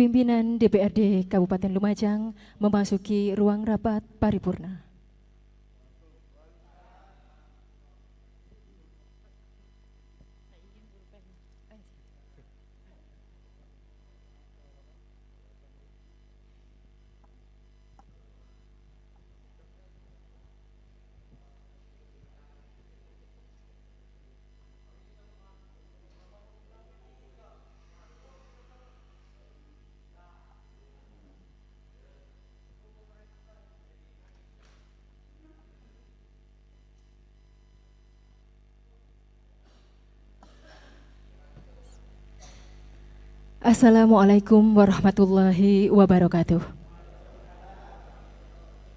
Pimpinan DPRD Kabupaten Lumajang memasuki ruang rapat paripurna. Assalamualaikum warahmatullahi wabarakatuh.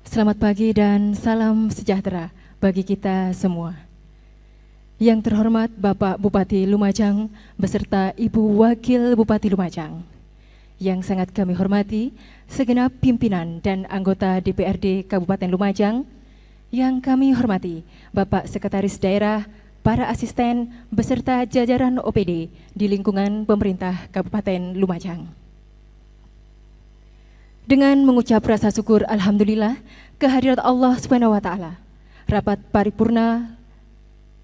Selamat pagi dan salam sejahtera bagi kita semua. Yang terhormat Bapak Bupati Lumajang beserta Ibu Wakil Bupati Lumajang. Yang sangat kami hormati segenap pimpinan dan anggota DPRD Kabupaten Lumajang. Yang kami hormati Bapak Sekretaris Daerah, para asisten beserta jajaran OPD di lingkungan pemerintah Kabupaten Lumajang. Dengan mengucap rasa syukur alhamdulillah kehadirat Allah Subhanahu wa taala, rapat paripurna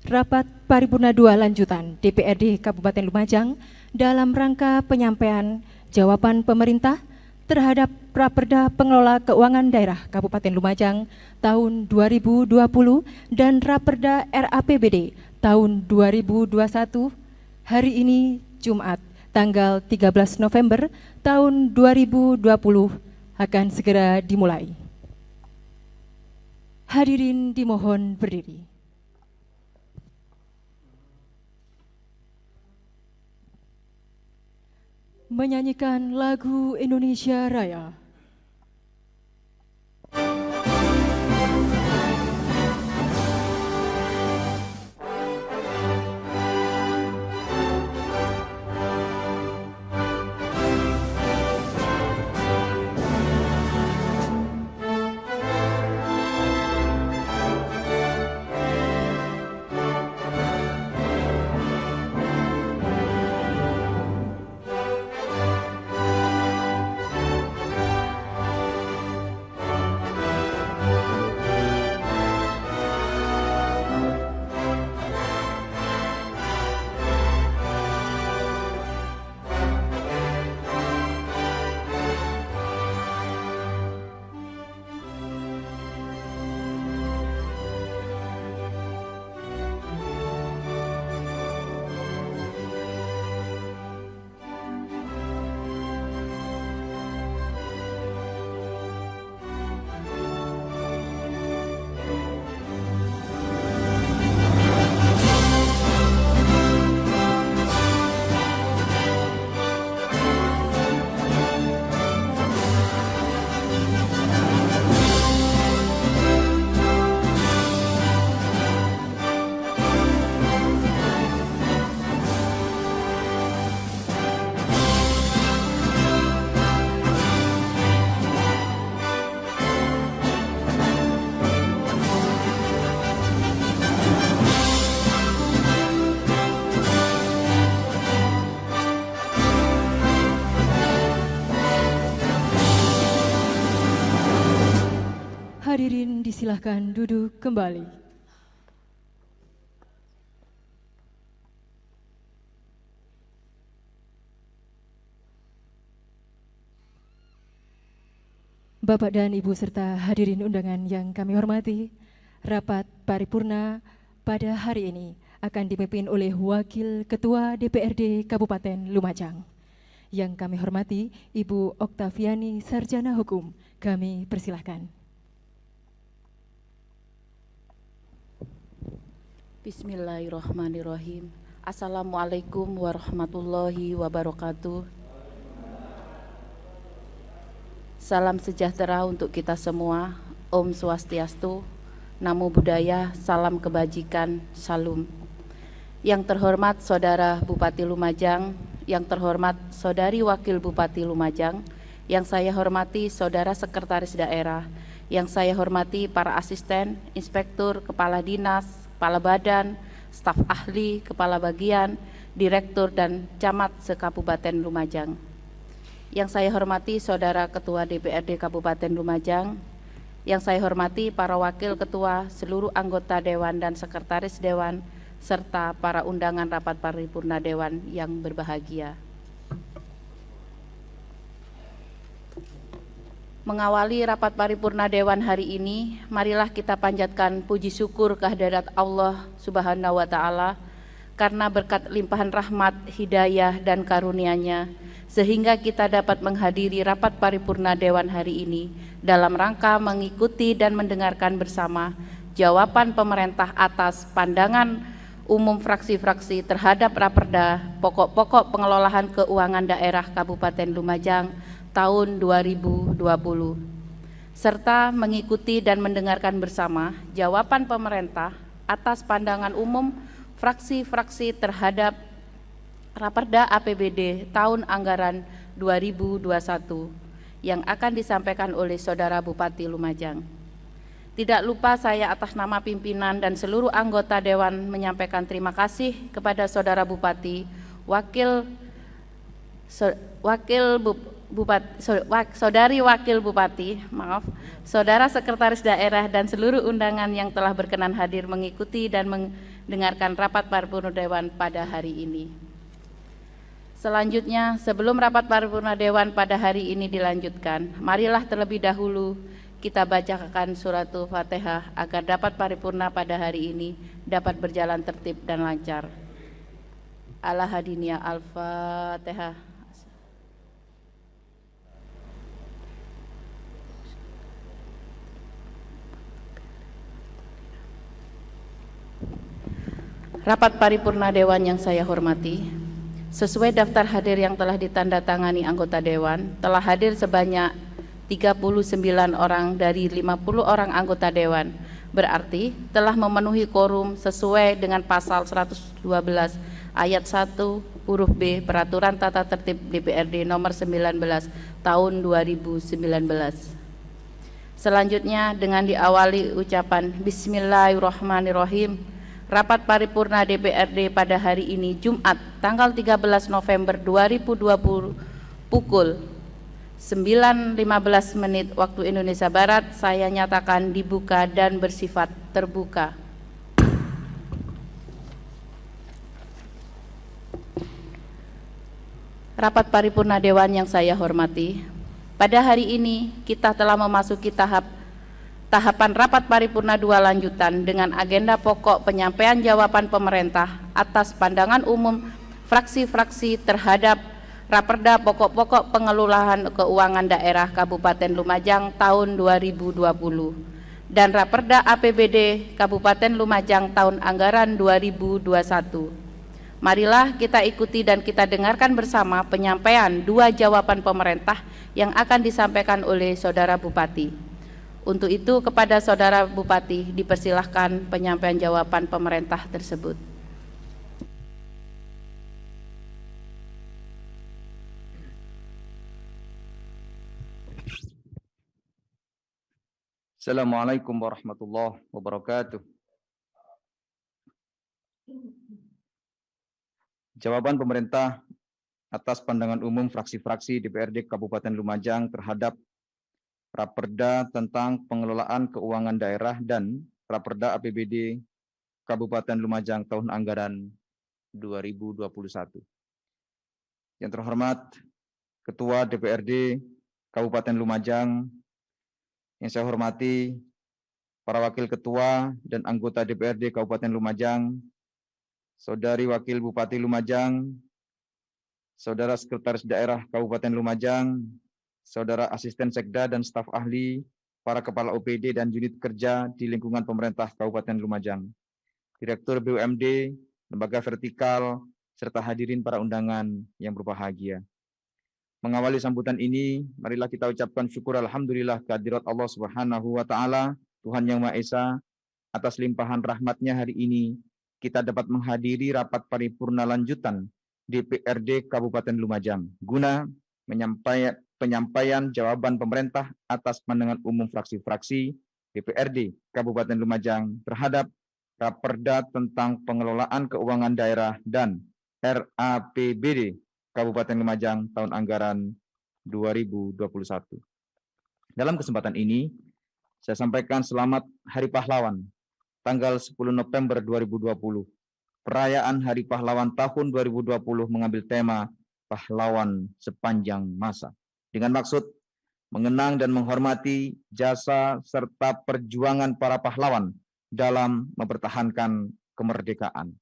2 lanjutan DPRD Kabupaten Lumajang dalam rangka penyampaian jawaban pemerintah terhadap Raperda Pengelola Keuangan Daerah Kabupaten Lumajang tahun 2020 dan Raperda RAPBD tahun 2021 hari ini Jumat tanggal 13 November tahun 2020 akan segera dimulai. Hadirin dimohon berdiri. Menyanyikan lagu Indonesia Raya. Hadirin disilahkan duduk kembali. Bapak dan Ibu serta hadirin undangan yang kami hormati, rapat paripurna pada hari ini akan dipimpin oleh Wakil Ketua DPRD Kabupaten Lumajang. Yang kami hormati Ibu Oktaviani Sarjana Hukum, kami persilahkan. Bismillahirrahmanirrahim. Assalamualaikum warahmatullahi wabarakatuh. Salam sejahtera untuk kita semua. Om Swastiastu, Namo Buddhaya, salam kebajikan, Shalom. Yang terhormat Saudara Bupati Lumajang, yang terhormat Saudari Wakil Bupati Lumajang, yang saya hormati Saudara Sekretaris Daerah, yang saya hormati para asisten, inspektur, kepala dinas, kepala badan, staf ahli, kepala bagian, direktur dan camat se-Kabupaten Lumajang. Yang saya hormati Saudara Ketua DPRD Kabupaten Lumajang, yang saya hormati para wakil ketua, seluruh anggota Dewan dan Sekretaris Dewan, serta para undangan rapat paripurna Dewan yang berbahagia. Mengawali rapat paripurna Dewan hari ini, marilah kita panjatkan puji syukur kehadirat Allah Subhanahu wa Ta'ala karena berkat limpahan rahmat, hidayah, dan karunia-Nya, sehingga kita dapat menghadiri rapat paripurna Dewan hari ini dalam rangka mengikuti dan mendengarkan bersama jawaban pemerintah atas pandangan umum fraksi-fraksi terhadap Raperda Pokok-pokok Pengelolaan Keuangan Daerah Kabupaten Lumajang tahun 2020, serta mengikuti dan mendengarkan bersama jawaban pemerintah atas pandangan umum fraksi-fraksi terhadap Raperda APBD tahun anggaran 2021 yang akan disampaikan oleh Saudara Bupati Lumajang. Tidak lupa saya atas nama pimpinan dan seluruh anggota Dewan menyampaikan terima kasih kepada Saudara Bupati, Saudari Wakil Bupati, Saudara Sekretaris Daerah dan seluruh undangan yang telah berkenan hadir mengikuti dan mendengarkan rapat paripurna Dewan pada hari ini. Selanjutnya, sebelum rapat paripurna Dewan pada hari ini dilanjutkan, marilah terlebih dahulu kita bacakan suratul Fatihah agar dapat paripurna pada hari ini dapat berjalan tertib dan lancar. Al-Hadiniyah Al-Fatihah. Rapat paripurna Dewan yang saya hormati, sesuai daftar hadir yang telah ditandatangani anggota Dewan, telah hadir sebanyak 39 orang dari 50 orang anggota Dewan, berarti telah memenuhi quorum sesuai dengan pasal 112 ayat 1 huruf B Peraturan Tata Tertib DPRD nomor 19 tahun 2019. Selanjutnya dengan diawali ucapan Bismillahirrahmanirrahim. Rapat paripurna DPRD pada hari ini Jumat tanggal 13 November 2020 pukul 9.15 waktu Indonesia Barat saya nyatakan dibuka dan bersifat terbuka. Rapat paripurna Dewan yang saya hormati, pada hari ini kita telah memasuki tahapan rapat paripurna 2 lanjutan dengan agenda pokok penyampaian jawaban pemerintah atas pandangan umum fraksi-fraksi terhadap Raperda Pokok-pokok Pengelolaan Keuangan Daerah Kabupaten Lumajang tahun 2020 dan Raperda APBD Kabupaten Lumajang tahun anggaran 2021. Marilah kita ikuti dan kita dengarkan bersama penyampaian 2 jawaban pemerintah yang akan disampaikan oleh Saudara Bupati. Untuk itu kepada Saudara Bupati dipersilahkan penyampaian jawaban pemerintah tersebut. Assalamualaikum warahmatullahi wabarakatuh. Jawaban pemerintah atas pandangan umum fraksi-fraksi DPRD Kabupaten Lumajang terhadap Raperda tentang pengelolaan keuangan daerah dan Raperda APBD Kabupaten Lumajang tahun anggaran 2021. Yang terhormat Ketua DPRD Kabupaten Lumajang, yang saya hormati para wakil ketua dan anggota DPRD Kabupaten Lumajang, Saudari Wakil Bupati Lumajang, Saudara Sekretaris Daerah Kabupaten Lumajang, Saudara Asisten Sekda dan staf ahli, para kepala OPD dan unit kerja di lingkungan pemerintah Kabupaten Lumajang, Direktur BUMD, lembaga vertikal, serta hadirin para undangan yang berbahagia. Mengawali sambutan ini, marilah kita ucapkan syukur alhamdulillah kehadirat Allah Subhanahu wa Ta'ala, Tuhan Yang Maha Esa, atas limpahan rahmatnya hari ini kita dapat menghadiri rapat paripurna lanjutan DPRD Kabupaten Lumajang guna penyampaian jawaban pemerintah atas pandangan umum fraksi-fraksi DPRD Kabupaten Lumajang terhadap Raperda tentang pengelolaan keuangan daerah dan RAPBD Kabupaten Lumajang tahun anggaran 2021. Dalam kesempatan ini, saya sampaikan selamat Hari Pahlawan, tanggal 10 November 2020. Perayaan Hari Pahlawan tahun 2020 mengambil tema Pahlawan Sepanjang Masa, dengan maksud mengenang dan menghormati jasa serta perjuangan para pahlawan dalam mempertahankan kemerdekaan.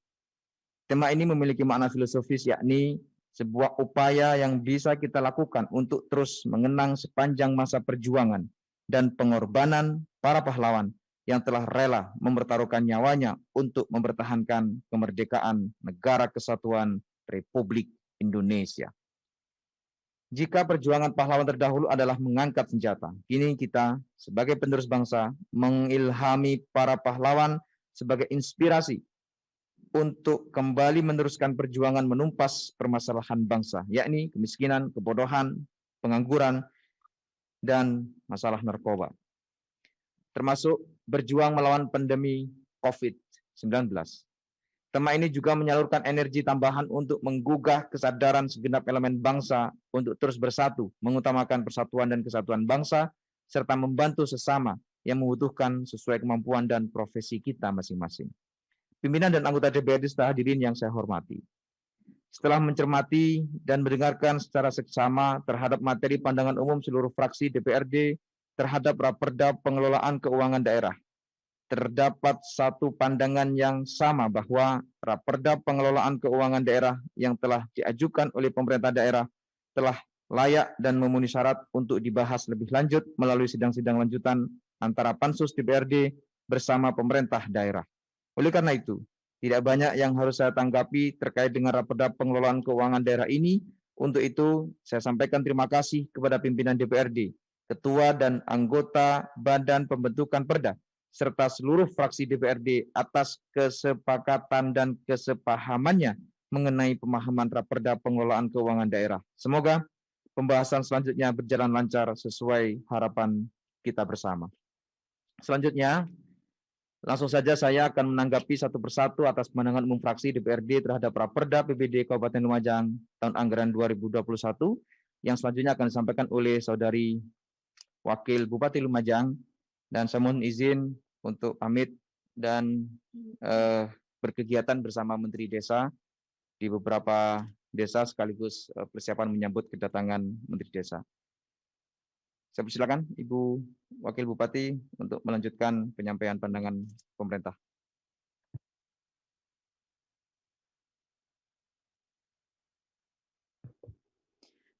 Tema ini memiliki makna filosofis, yakni sebuah upaya yang bisa kita lakukan untuk terus mengenang sepanjang masa perjuangan dan pengorbanan para pahlawan yang telah rela mempertaruhkan nyawanya untuk mempertahankan kemerdekaan Negara Kesatuan Republik Indonesia. Jika perjuangan pahlawan terdahulu adalah mengangkat senjata, kini kita sebagai penerus bangsa mengilhami para pahlawan sebagai inspirasi untuk kembali meneruskan perjuangan menumpas permasalahan bangsa, yakni kemiskinan, kebodohan, pengangguran, dan masalah narkoba, termasuk berjuang melawan pandemi COVID-19. Tema ini juga menyalurkan energi tambahan untuk menggugah kesadaran segenap elemen bangsa untuk terus bersatu, mengutamakan persatuan dan kesatuan bangsa, serta membantu sesama yang membutuhkan sesuai kemampuan dan profesi kita masing-masing. Pimpinan dan anggota DPRD serta hadirin yang saya hormati, setelah mencermati dan mendengarkan secara seksama terhadap materi pandangan umum seluruh fraksi DPRD terhadap Raperda Pengelolaan Keuangan Daerah, terdapat satu pandangan yang sama bahwa Raperda Pengelolaan Keuangan Daerah yang telah diajukan oleh pemerintah daerah telah layak dan memenuhi syarat untuk dibahas lebih lanjut melalui sidang-sidang lanjutan antara Pansus DPRD bersama pemerintah daerah. Oleh karena itu, tidak banyak yang harus saya tanggapi terkait dengan Raperda Pengelolaan Keuangan Daerah ini. Untuk itu, saya sampaikan terima kasih kepada pimpinan DPRD, ketua dan anggota Badan Pembentukan Perda, serta seluruh fraksi DPRD atas kesepakatan dan kesepahamannya mengenai pemahaman Raperda Pengelolaan Keuangan Daerah. Semoga pembahasan selanjutnya berjalan lancar sesuai harapan kita bersama. Selanjutnya, langsung saja saya akan menanggapi satu persatu atas pandangan umum fraksi DPRD terhadap Raperda PBD Kabupaten Lumajang tahun anggaran 2021 yang selanjutnya akan disampaikan oleh Saudari Wakil Bupati Lumajang, dan saya mohon izin untuk pamit dan berkegiatan bersama Menteri Desa di beberapa desa sekaligus persiapan menyambut kedatangan Menteri Desa. Saya persilakan Ibu Wakil Bupati untuk melanjutkan penyampaian pandangan pemerintah.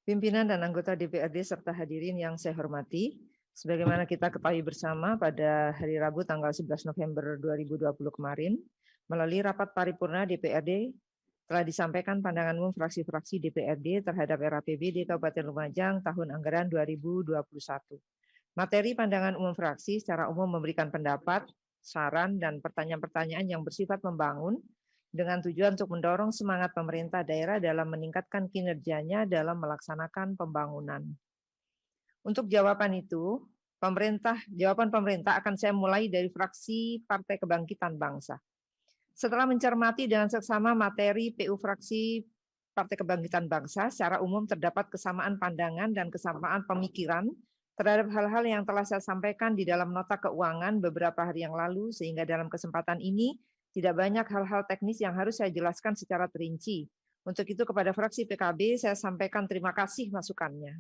Pimpinan dan anggota DPRD serta hadirin yang saya hormati, sebagaimana kita ketahui bersama pada hari Rabu tanggal 11 November 2020 kemarin, melalui rapat paripurna DPRD telah disampaikan pandangan umum fraksi-fraksi DPRD terhadap RAPBD Kabupaten Lumajang tahun anggaran 2021. Materi pandangan umum fraksi secara umum memberikan pendapat, saran, dan pertanyaan-pertanyaan yang bersifat membangun dengan tujuan untuk mendorong semangat pemerintah daerah dalam meningkatkan kinerjanya dalam melaksanakan pembangunan. Untuk jawaban itu, jawaban pemerintah akan saya mulai dari fraksi Partai Kebangkitan Bangsa. Setelah mencermati dengan seksama materi PU fraksi Partai Kebangkitan Bangsa, secara umum terdapat kesamaan pandangan dan kesamaan pemikiran terhadap hal-hal yang telah saya sampaikan di dalam nota keuangan beberapa hari yang lalu, sehingga dalam kesempatan ini tidak banyak hal-hal teknis yang harus saya jelaskan secara terinci. Untuk itu kepada fraksi PKB saya sampaikan terima kasih masukannya.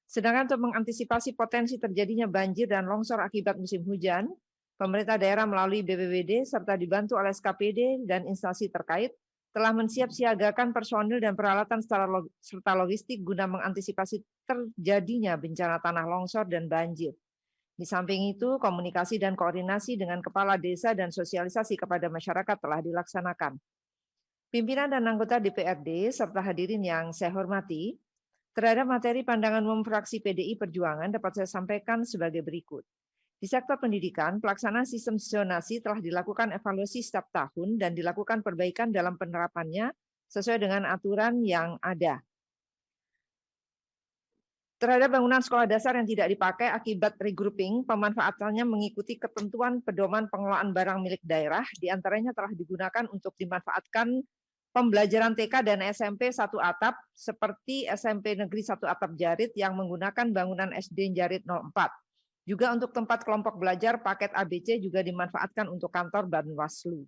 Sedangkan untuk mengantisipasi potensi terjadinya banjir dan longsor akibat musim hujan, pemerintah daerah melalui BPBD serta dibantu oleh SKPD dan instansi terkait telah mensiapsiagakan personil dan peralatan serta logistik guna mengantisipasi terjadinya bencana tanah longsor dan banjir. Di samping itu, komunikasi dan koordinasi dengan kepala desa dan sosialisasi kepada masyarakat telah dilaksanakan. Pimpinan dan anggota DPRD serta hadirin yang saya hormati, terhadap materi pandangan umum fraksi PDI Perjuangan dapat saya sampaikan sebagai berikut. Di sektor pendidikan, pelaksanaan sistem zonasi telah dilakukan evaluasi setiap tahun dan dilakukan perbaikan dalam penerapannya sesuai dengan aturan yang ada. Terhadap bangunan sekolah dasar yang tidak dipakai akibat regrouping, pemanfaatannya mengikuti ketentuan pedoman pengelolaan barang milik daerah, diantaranya telah digunakan untuk dimanfaatkan pembelajaran TK dan SMP satu atap seperti SMP Negeri 1 Atap Jarit yang menggunakan bangunan SD Jarit 04. Juga untuk tempat kelompok belajar paket ABC juga dimanfaatkan untuk kantor Banwaslu.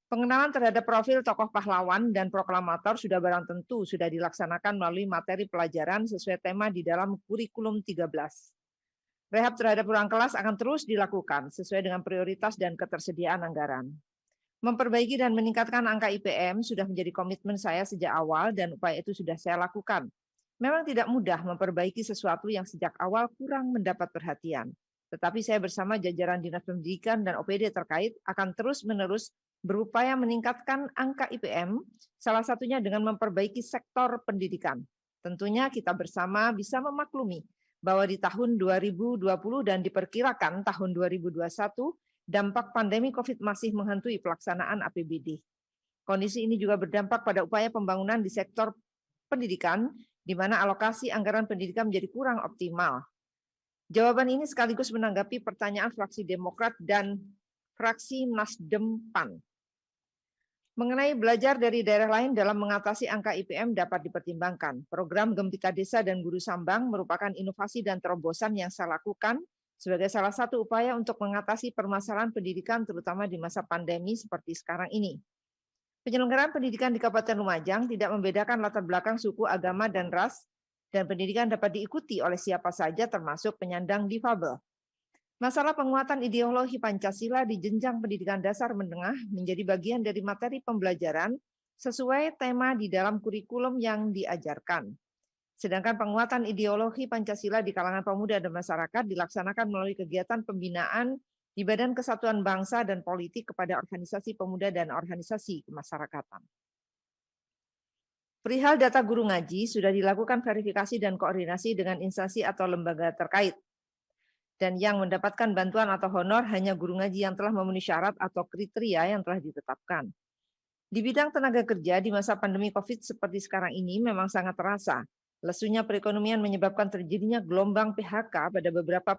Pengenalan terhadap profil tokoh pahlawan dan proklamator sudah barang tentu sudah dilaksanakan melalui materi pelajaran sesuai tema di dalam kurikulum 13. Rehab terhadap ruang kelas akan terus dilakukan sesuai dengan prioritas dan ketersediaan anggaran. Memperbaiki dan meningkatkan angka IPM sudah menjadi komitmen saya sejak awal dan upaya itu sudah saya lakukan. Memang tidak mudah memperbaiki sesuatu yang sejak awal kurang mendapat perhatian. Tetapi saya bersama jajaran Dinas Pendidikan dan OPD terkait akan terus-menerus berupaya meningkatkan angka IPM, salah satunya dengan memperbaiki sektor pendidikan. Tentunya kita bersama bisa memaklumi bahwa di tahun 2020 dan diperkirakan tahun 2021, dampak pandemi COVID masih menghantui pelaksanaan APBD. Kondisi ini juga berdampak pada upaya pembangunan di sektor pendidikan, di mana alokasi anggaran pendidikan menjadi kurang optimal. Jawaban ini sekaligus menanggapi pertanyaan fraksi Demokrat dan fraksi Nasdem PAN. Mengenai belajar dari daerah lain dalam mengatasi angka IPM dapat dipertimbangkan. Program Gempita Desa dan Guru Sambang merupakan inovasi dan terobosan yang saya lakukan sebagai salah satu upaya untuk mengatasi permasalahan pendidikan terutama di masa pandemi seperti sekarang ini. Penyelenggaraan pendidikan di Kabupaten Lumajang tidak membedakan latar belakang suku, agama, dan ras, dan pendidikan dapat diikuti oleh siapa saja termasuk penyandang difabel. Masalah penguatan ideologi Pancasila di jenjang pendidikan dasar menengah menjadi bagian dari materi pembelajaran sesuai tema di dalam kurikulum yang diajarkan. Sedangkan penguatan ideologi Pancasila di kalangan pemuda dan masyarakat dilaksanakan melalui kegiatan pembinaan di Badan Kesatuan Bangsa dan Politik kepada organisasi pemuda dan organisasi kemasyarakatan. Perihal data guru ngaji sudah dilakukan verifikasi dan koordinasi dengan instansi atau lembaga terkait. Dan yang mendapatkan bantuan atau honor hanya guru ngaji yang telah memenuhi syarat atau kriteria yang telah ditetapkan. Di bidang tenaga kerja di masa pandemi COVID seperti sekarang ini memang sangat terasa. Lesunya perekonomian menyebabkan terjadinya gelombang PHK pada beberapa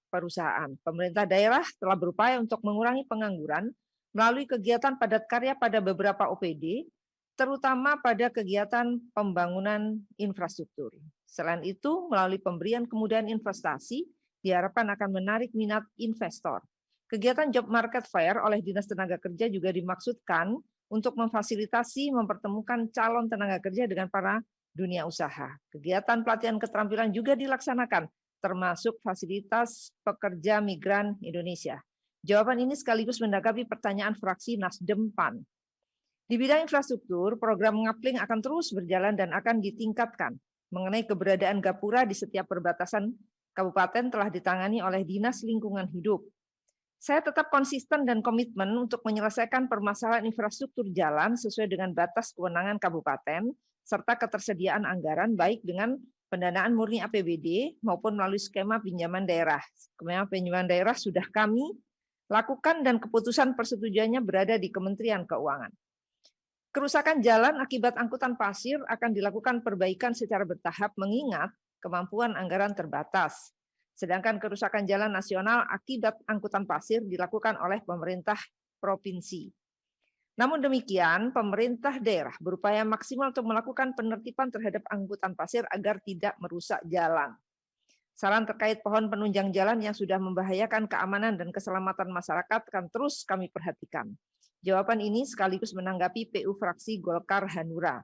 perusahaan. Pemerintah daerah telah berupaya untuk mengurangi pengangguran melalui kegiatan padat karya pada beberapa OPD, terutama pada kegiatan pembangunan infrastruktur. Selain itu, melalui pemberian kemudahan investasi, diharapkan akan menarik minat investor. Kegiatan Job Market Fair oleh Dinas Tenaga Kerja juga dimaksudkan untuk memfasilitasi mempertemukan calon tenaga kerja dengan para dunia usaha. Kegiatan pelatihan keterampilan juga dilaksanakan, termasuk fasilitas pekerja migran Indonesia. Jawaban ini sekaligus menanggapi pertanyaan fraksi Nasdem PAN. Di bidang infrastruktur, program Ngapling akan terus berjalan dan akan ditingkatkan. Mengenai keberadaan gapura di setiap perbatasan kabupaten telah ditangani oleh Dinas Lingkungan Hidup. Saya tetap konsisten dan komitmen untuk menyelesaikan permasalahan infrastruktur jalan sesuai dengan batas kewenangan kabupaten, serta ketersediaan anggaran baik dengan pendanaan murni APBD maupun melalui skema pinjaman daerah. Skema pinjaman daerah sudah kami lakukan dan keputusan persetujuannya berada di Kementerian Keuangan. Kerusakan jalan akibat angkutan pasir akan dilakukan perbaikan secara bertahap mengingat kemampuan anggaran terbatas. Sedangkan kerusakan jalan nasional akibat angkutan pasir dilakukan oleh pemerintah provinsi. Namun demikian, pemerintah daerah berupaya maksimal untuk melakukan penertiban terhadap angkutan pasir agar tidak merusak jalan. Saran terkait pohon penunjang jalan yang sudah membahayakan keamanan dan keselamatan masyarakat akan terus kami perhatikan. Jawaban ini sekaligus menanggapi PU fraksi Golkar Hanura.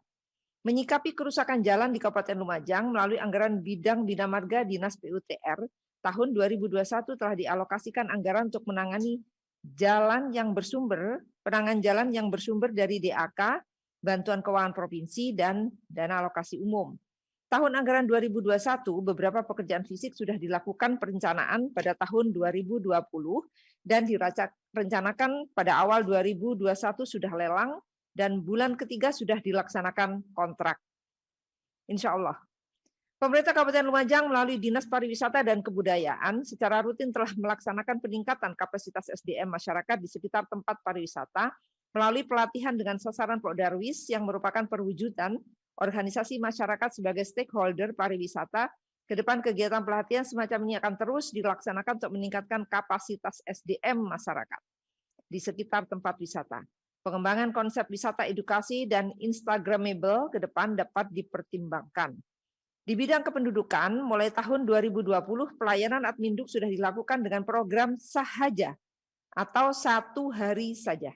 Menyikapi kerusakan jalan di Kabupaten Lumajang melalui anggaran bidang Bina Marga Dinas PUTR, tahun 2021 telah dialokasikan anggaran untuk menangani jalan yang bersumber, penanganan jalan yang bersumber dari DAK, bantuan keuangan provinsi, dan dana alokasi umum. Tahun anggaran 2021, beberapa pekerjaan fisik sudah dilakukan perencanaan pada tahun 2020 dan direncanakan pada awal 2021 sudah lelang dan bulan ketiga sudah dilaksanakan kontrak. Insya Allah. Pemerintah Kabupaten Lumajang melalui Dinas Pariwisata dan Kebudayaan secara rutin telah melaksanakan peningkatan kapasitas SDM masyarakat di sekitar tempat pariwisata melalui pelatihan dengan sasaran Pokdarwis yang merupakan perwujudan organisasi masyarakat sebagai stakeholder pariwisata. Ke depan kegiatan pelatihan semacam ini akan terus dilaksanakan untuk meningkatkan kapasitas SDM masyarakat di sekitar tempat wisata. Pengembangan konsep wisata edukasi dan Instagramable ke depan dapat dipertimbangkan. Di bidang kependudukan, mulai tahun 2020, pelayanan Adminduk sudah dilakukan dengan program Sahaja atau 1 hari saja,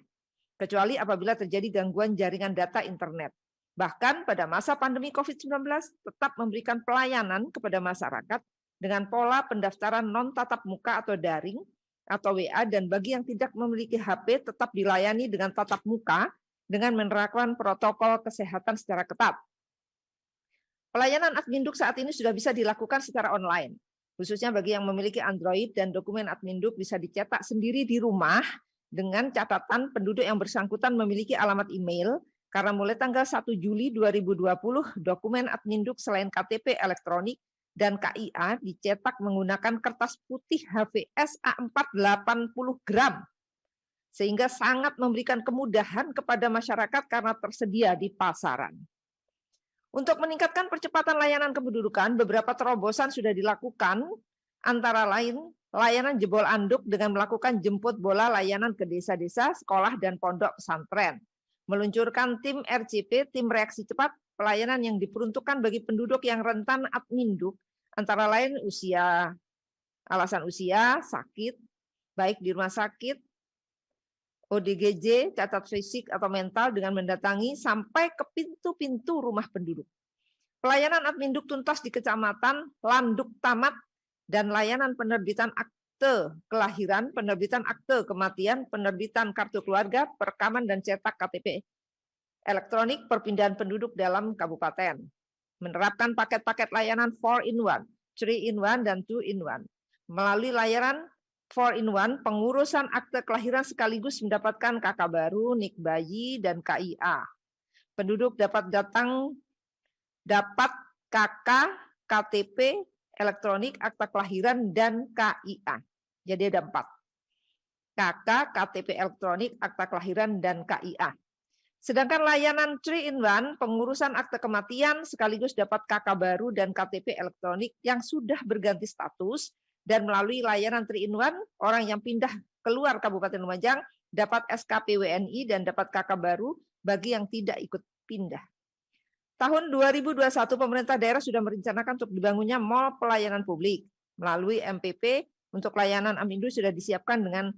kecuali apabila terjadi gangguan jaringan data internet. Bahkan pada masa pandemi COVID-19 tetap memberikan pelayanan kepada masyarakat dengan pola pendaftaran non-tatap muka atau daring, atau WA, dan bagi yang tidak memiliki HP tetap dilayani dengan tatap muka dengan menerapkan protokol kesehatan secara ketat. Pelayanan Adminduk saat ini sudah bisa dilakukan secara online, khususnya bagi yang memiliki Android, dan dokumen Adminduk bisa dicetak sendiri di rumah dengan catatan penduduk yang bersangkutan memiliki alamat email, karena mulai tanggal 1 Juli 2020 dokumen Adminduk selain KTP elektronik dan KIA dicetak menggunakan kertas putih HVS A4 80 gram, sehingga sangat memberikan kemudahan kepada masyarakat karena tersedia di pasaran. Untuk meningkatkan percepatan layanan kependudukan, beberapa terobosan sudah dilakukan, antara lain layanan jebol anduk dengan melakukan jemput bola layanan ke desa-desa, sekolah, dan pondok pesantren. Meluncurkan tim RCP, tim reaksi cepat, pelayanan yang diperuntukkan bagi penduduk yang rentan Adminduk, antara lain usia, alasan usia, sakit, baik di rumah sakit, ODGJ, cacat fisik atau mental, dengan mendatangi sampai ke pintu-pintu rumah penduduk. Pelayanan Adminduk tuntas di kecamatan, landuk tamat, dan layanan penerbitan akte kelahiran, penerbitan akte kematian, penerbitan kartu keluarga, perekaman dan cetak KTP elektronik, perpindahan penduduk dalam kabupaten. Menerapkan paket-paket layanan 4-in-1, 3-in-1, dan 2-in-1. Melalui layanan 4-in-1, pengurusan akte kelahiran sekaligus mendapatkan KK baru, NIK bayi, dan KIA. Penduduk dapat KK, KTP elektronik, akte kelahiran, dan KIA. Jadi ada 4. KK, KTP elektronik, akte kelahiran, dan KIA. Sedangkan layanan 3-in-1, pengurusan akte kematian sekaligus dapat KK baru dan KTP elektronik yang sudah berganti status, dan melalui layanan 3-in-1, orang yang pindah keluar Kabupaten Lumajang dapat SKP WNI dan dapat KK baru bagi yang tidak ikut pindah. Tahun 2021, pemerintah daerah sudah merencanakan untuk dibangunnya mall pelayanan publik. Melalui MPP, untuk layanan Adminduk sudah disiapkan dengan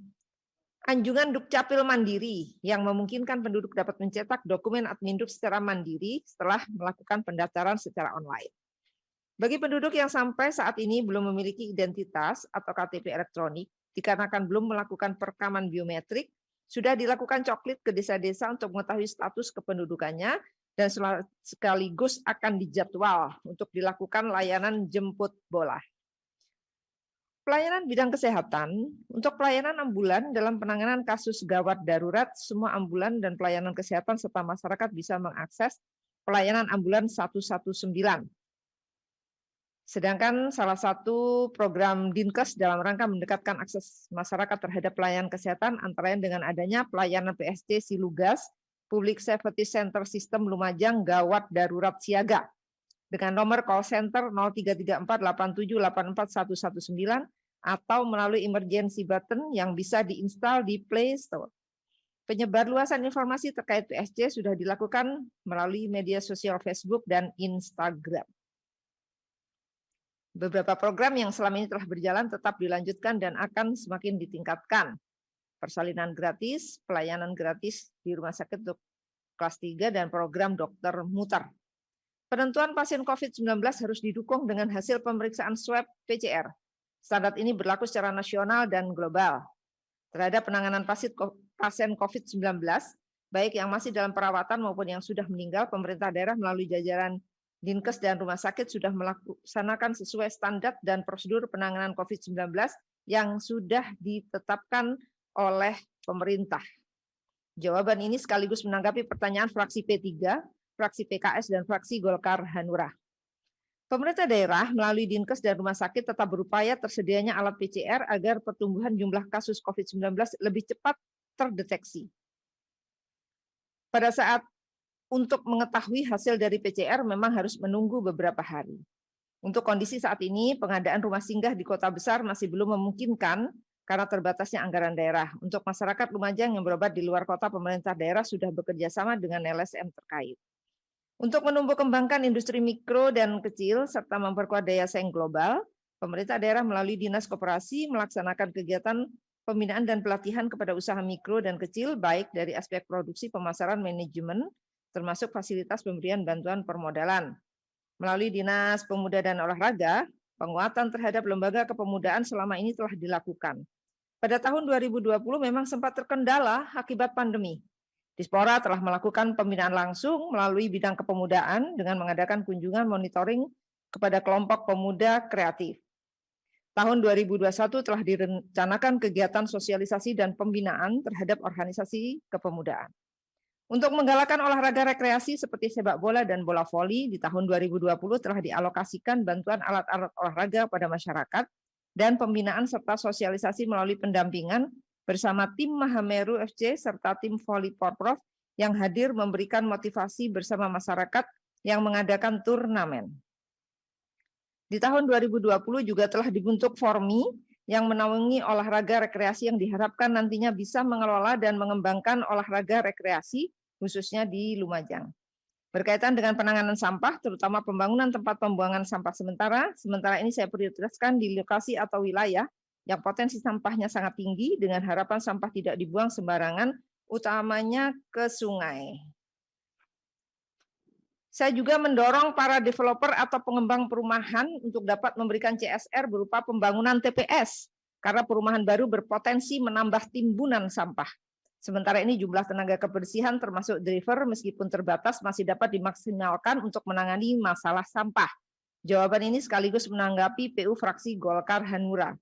anjungan Dukcapil mandiri yang memungkinkan penduduk dapat mencetak dokumen Adminduk secara mandiri setelah melakukan pendaftaran secara online. Bagi penduduk yang sampai saat ini belum memiliki identitas atau KTP elektronik, dikarenakan belum melakukan perekaman biometrik, sudah dilakukan coklit ke desa-desa untuk mengetahui status kependudukannya, dan sekaligus akan dijadwal untuk dilakukan layanan jemput bola. Pelayanan bidang kesehatan, untuk pelayanan ambulan dalam penanganan kasus gawat darurat, semua ambulan dan pelayanan kesehatan serta masyarakat bisa mengakses pelayanan ambulan 119. Sedangkan salah satu program Dinkes dalam rangka mendekatkan akses masyarakat terhadap pelayanan kesehatan antara lain dengan adanya pelayanan PSC Silugas, Public Safety Center Sistem Lumajang Gawat Darurat Siaga, dengan nomor call center 0334878419 atau melalui emergency button yang bisa diinstal di Play Store. Penyebarluasan informasi terkait PSC sudah dilakukan melalui media sosial Facebook dan Instagram. Beberapa program yang selama ini telah berjalan tetap dilanjutkan dan akan semakin ditingkatkan. Persalinan gratis, pelayanan gratis di rumah sakit untuk kelas 3, dan program dokter muter. Penentuan pasien COVID-19 harus didukung dengan hasil pemeriksaan swab PCR. Standar ini berlaku secara nasional dan global. Terhadap penanganan pasien COVID-19, baik yang masih dalam perawatan maupun yang sudah meninggal, pemerintah daerah melalui jajaran Dinkes dan rumah sakit sudah melaksanakan sesuai standar dan prosedur penanganan COVID-19 yang sudah ditetapkan oleh pemerintah. Jawaban ini sekaligus menanggapi pertanyaan fraksi P3, fraksi PKS, dan fraksi Golkar Hanura. Pemerintah daerah melalui Dinkes dan rumah sakit tetap berupaya tersedianya alat PCR agar pertumbuhan jumlah kasus COVID-19 lebih cepat terdeteksi. Pada saat untuk mengetahui hasil dari PCR memang harus menunggu beberapa hari. Untuk kondisi saat ini, pengadaan rumah singgah di kota besar masih belum memungkinkan karena terbatasnya anggaran daerah. Untuk masyarakat Lumajang yang berobat di luar kota, pemerintah daerah sudah bekerja sama dengan LSM terkait. Untuk menumbuh kembangkan industri mikro dan kecil serta memperkuat daya saing global, pemerintah daerah melalui Dinas Koperasi melaksanakan kegiatan pembinaan dan pelatihan kepada usaha mikro dan kecil, baik dari aspek produksi, pemasaran, manajemen, termasuk fasilitas pemberian bantuan permodalan. Melalui Dinas Pemuda dan Olahraga, penguatan terhadap lembaga kepemudaan selama ini telah dilakukan. Pada tahun 2020 memang sempat terkendala akibat pandemi. Dispora telah melakukan pembinaan langsung melalui bidang kepemudaan dengan mengadakan kunjungan monitoring kepada kelompok pemuda kreatif. Tahun 2021 telah direncanakan kegiatan sosialisasi dan pembinaan terhadap organisasi kepemudaan. Untuk menggalakkan olahraga rekreasi seperti sepak bola dan bola voli, di tahun 2020 telah dialokasikan bantuan alat-alat olahraga pada masyarakat dan pembinaan serta sosialisasi melalui pendampingan bersama tim Mahameru FC serta tim voli Porprov yang hadir memberikan motivasi bersama masyarakat yang mengadakan turnamen. Di tahun 2020 juga telah dibentuk Formi yang menaungi olahraga rekreasi yang diharapkan nantinya bisa mengelola dan mengembangkan olahraga rekreasi khususnya di Lumajang. Berkaitan dengan penanganan sampah, terutama pembangunan tempat pembuangan sampah sementara ini saya prioritaskan di lokasi atau wilayah yang potensi sampahnya sangat tinggi dengan harapan sampah tidak dibuang sembarangan, utamanya ke sungai. Saya juga mendorong para developer atau pengembang perumahan untuk dapat memberikan CSR berupa pembangunan TPS, karena perumahan baru berpotensi menambah timbunan sampah. Sementara ini jumlah tenaga kebersihan termasuk driver meskipun terbatas masih dapat dimaksimalkan untuk menangani masalah sampah. Jawaban ini sekaligus menanggapi PU fraksi Golkar Hanura.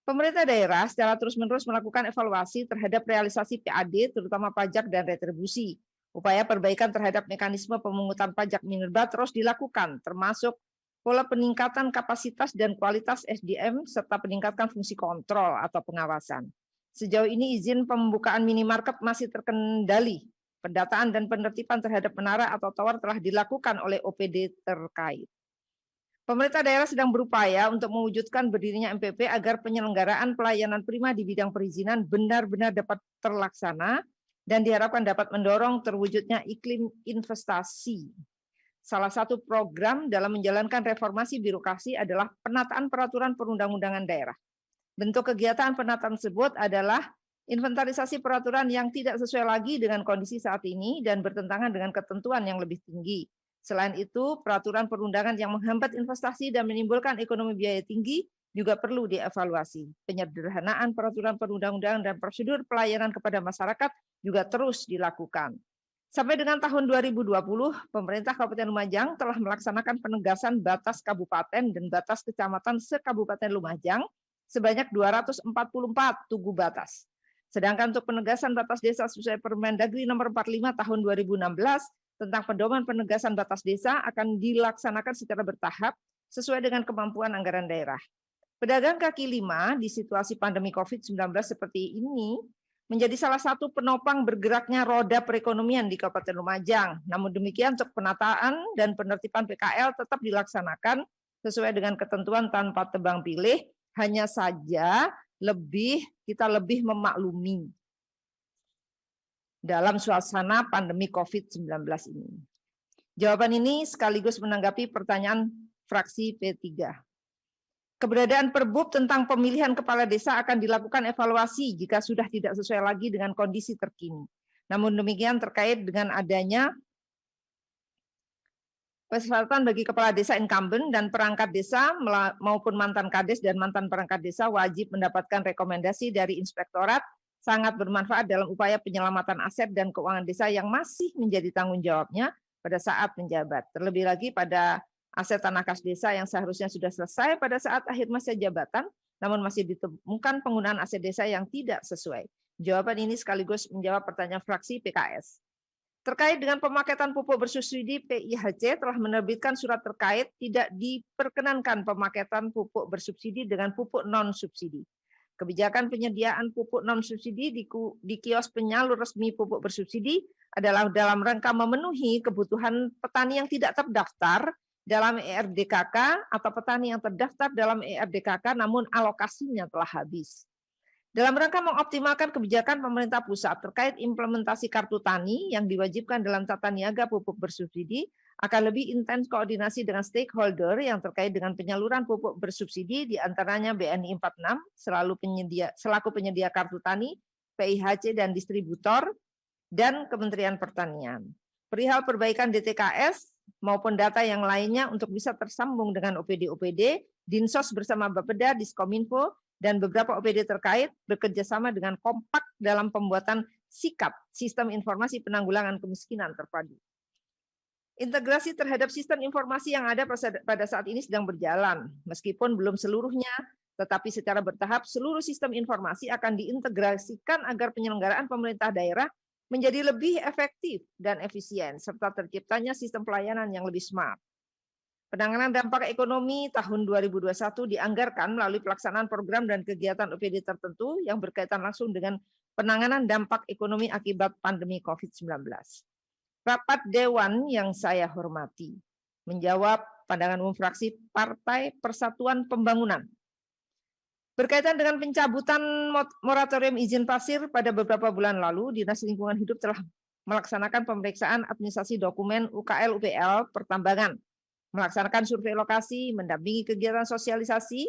Pemerintah daerah secara terus-menerus melakukan evaluasi terhadap realisasi PAD, terutama pajak dan retribusi. Upaya perbaikan terhadap mekanisme pemungutan pajak minerba terus dilakukan, termasuk pola peningkatan kapasitas dan kualitas SDM, serta peningkatan fungsi kontrol atau pengawasan. Sejauh ini izin pembukaan minimarket masih terkendali. Pendataan dan penertiban terhadap menara atau tower telah dilakukan oleh OPD terkait. Pemerintah daerah sedang berupaya untuk mewujudkan berdirinya MPP agar penyelenggaraan pelayanan prima di bidang perizinan benar-benar dapat terlaksana dan diharapkan dapat mendorong terwujudnya iklim investasi. Salah satu program dalam menjalankan reformasi birokrasi adalah penataan peraturan perundang-undangan daerah. Bentuk kegiatan penataan tersebut adalah inventarisasi peraturan yang tidak sesuai lagi dengan kondisi saat ini dan bertentangan dengan ketentuan yang lebih tinggi. Selain itu, peraturan perundangan yang menghambat investasi dan menimbulkan ekonomi biaya tinggi juga perlu dievaluasi. Penyederhanaan peraturan perundang-undangan dan prosedur pelayanan kepada masyarakat juga terus dilakukan. Sampai dengan tahun 2020, pemerintah Kabupaten Lumajang telah melaksanakan penegasan batas kabupaten dan batas kecamatan se-Kabupaten Lumajang sebanyak 244 tugu batas. Sedangkan untuk penegasan batas desa sesuai Permendagri nomor 45 tahun 2016 tentang pedoman penegasan batas desa akan dilaksanakan secara bertahap sesuai dengan kemampuan anggaran daerah. Pedagang kaki lima di situasi pandemi COVID-19 seperti ini menjadi salah satu penopang bergeraknya roda perekonomian di Kabupaten Lumajang. Namun demikian untuk penataan dan penertiban PKL tetap dilaksanakan sesuai dengan ketentuan tanpa tebang pilih, hanya saja kita lebih memaklumi dalam suasana pandemi COVID-19 ini. Jawaban ini sekaligus menanggapi pertanyaan fraksi P3. Keberadaan Perbup tentang pemilihan kepala desa akan dilakukan evaluasi jika sudah tidak sesuai lagi dengan kondisi terkini. Namun demikian terkait dengan adanya persyaratan bagi kepala desa incumbent dan perangkat desa maupun mantan kades dan mantan perangkat desa wajib mendapatkan rekomendasi dari inspektorat sangat bermanfaat dalam upaya penyelamatan aset dan keuangan desa yang masih menjadi tanggung jawabnya pada saat menjabat. Terlebih lagi pada aset tanah kas desa yang seharusnya sudah selesai pada saat akhir masa jabatan, namun masih ditemukan penggunaan aset desa yang tidak sesuai. Jawaban ini sekaligus menjawab pertanyaan fraksi PKS. Terkait dengan pemaketan pupuk bersubsidi, PIHC telah menerbitkan surat terkait tidak diperkenankan pemaketan pupuk bersubsidi dengan pupuk non-subsidi. Kebijakan penyediaan pupuk non-subsidi di kios penyalur resmi pupuk bersubsidi adalah dalam rangka memenuhi kebutuhan petani yang tidak terdaftar dalam ERDKK atau petani yang terdaftar dalam ERDKK namun alokasinya telah habis. Dalam rangka mengoptimalkan kebijakan pemerintah pusat terkait implementasi kartu tani yang diwajibkan dalam tata niaga pupuk bersubsidi, akan lebih intens koordinasi dengan stakeholder yang terkait dengan penyaluran pupuk bersubsidi, diantaranya BNI 46 selaku penyedia kartu tani, PIHC dan distributor, dan Kementerian Pertanian. Perihal perbaikan DTKS maupun data yang lainnya untuk bisa tersambung dengan OPD-OPD, Dinsos bersama Bapeda, Diskominfo, dan beberapa OPD terkait bekerjasama dengan kompak dalam pembuatan SIKAP, Sistem Informasi Penanggulangan Kemiskinan Terpadu. Integrasi terhadap sistem informasi yang ada pada saat ini sedang berjalan, meskipun belum seluruhnya, tetapi secara bertahap seluruh sistem informasi akan diintegrasikan agar penyelenggaraan pemerintah daerah menjadi lebih efektif dan efisien, serta terciptanya sistem pelayanan yang lebih smart. Penanganan dampak ekonomi tahun 2021 dianggarkan melalui pelaksanaan program dan kegiatan OPD tertentu yang berkaitan langsung dengan penanganan dampak ekonomi akibat pandemi COVID-19. Rapat Dewan yang saya hormati, menjawab pandangan umum fraksi Partai Persatuan Pembangunan. Berkaitan dengan pencabutan moratorium izin pasir pada beberapa bulan lalu, Dinas Lingkungan Hidup telah melaksanakan pemeriksaan administrasi dokumen UKL-UPL pertambangan, melaksanakan survei lokasi, mendampingi kegiatan sosialisasi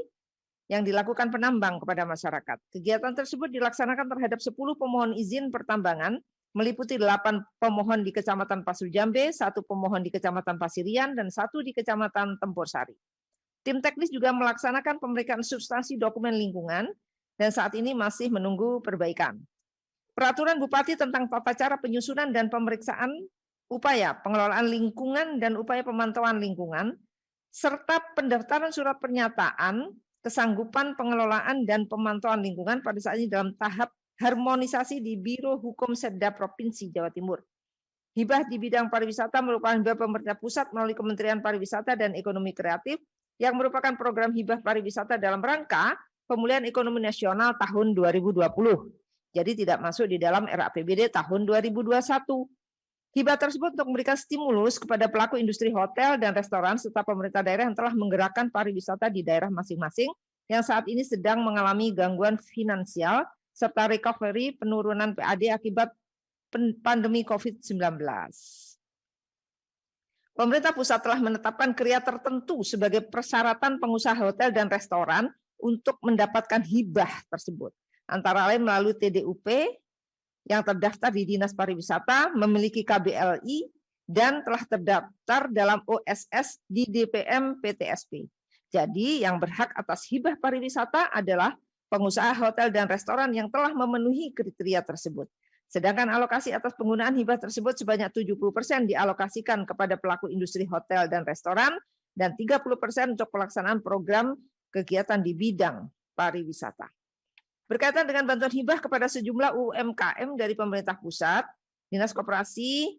yang dilakukan penambang kepada masyarakat. Kegiatan tersebut dilaksanakan terhadap 10 pemohon izin pertambangan, meliputi 8 pemohon di Kecamatan Pasir Jambe, 1 pemohon di Kecamatan Pasirian, dan 1 di Kecamatan Tempur Sari. Tim teknis juga melaksanakan pemeriksaan substansi dokumen lingkungan, dan saat ini masih menunggu perbaikan. Peraturan Bupati tentang tata cara penyusunan dan pemeriksaan upaya pengelolaan lingkungan dan upaya pemantauan lingkungan, serta pendaftaran surat pernyataan kesanggupan pengelolaan dan pemantauan lingkungan pada saat ini dalam tahap harmonisasi di Biro Hukum Setda Provinsi Jawa Timur. Hibah di bidang pariwisata merupakan hibah pemerintah pusat melalui Kementerian Pariwisata dan Ekonomi Kreatif yang merupakan program hibah pariwisata dalam rangka pemulihan ekonomi nasional tahun 2020. Jadi tidak masuk di dalam RAPBD tahun 2021. Hibah tersebut untuk memberikan stimulus kepada pelaku industri hotel dan restoran serta pemerintah daerah yang telah menggerakkan pariwisata di daerah masing-masing yang saat ini sedang mengalami gangguan finansial serta recovery penurunan PAD akibat pandemi COVID-19. Pemerintah pusat telah menetapkan kriteria tertentu sebagai persyaratan pengusaha hotel dan restoran untuk mendapatkan hibah tersebut. Antara lain melalui TDUP yang terdaftar di Dinas Pariwisata, memiliki KBLI, dan telah terdaftar dalam OSS di DPM PTSP. Jadi yang berhak atas hibah pariwisata adalah pengusaha hotel dan restoran yang telah memenuhi kriteria tersebut. Sedangkan alokasi atas penggunaan hibah tersebut sebanyak 70% dialokasikan kepada pelaku industri hotel dan restoran dan 30% untuk pelaksanaan program kegiatan di bidang pariwisata. Berkaitan dengan bantuan hibah kepada sejumlah UMKM dari pemerintah pusat, Dinas Koperasi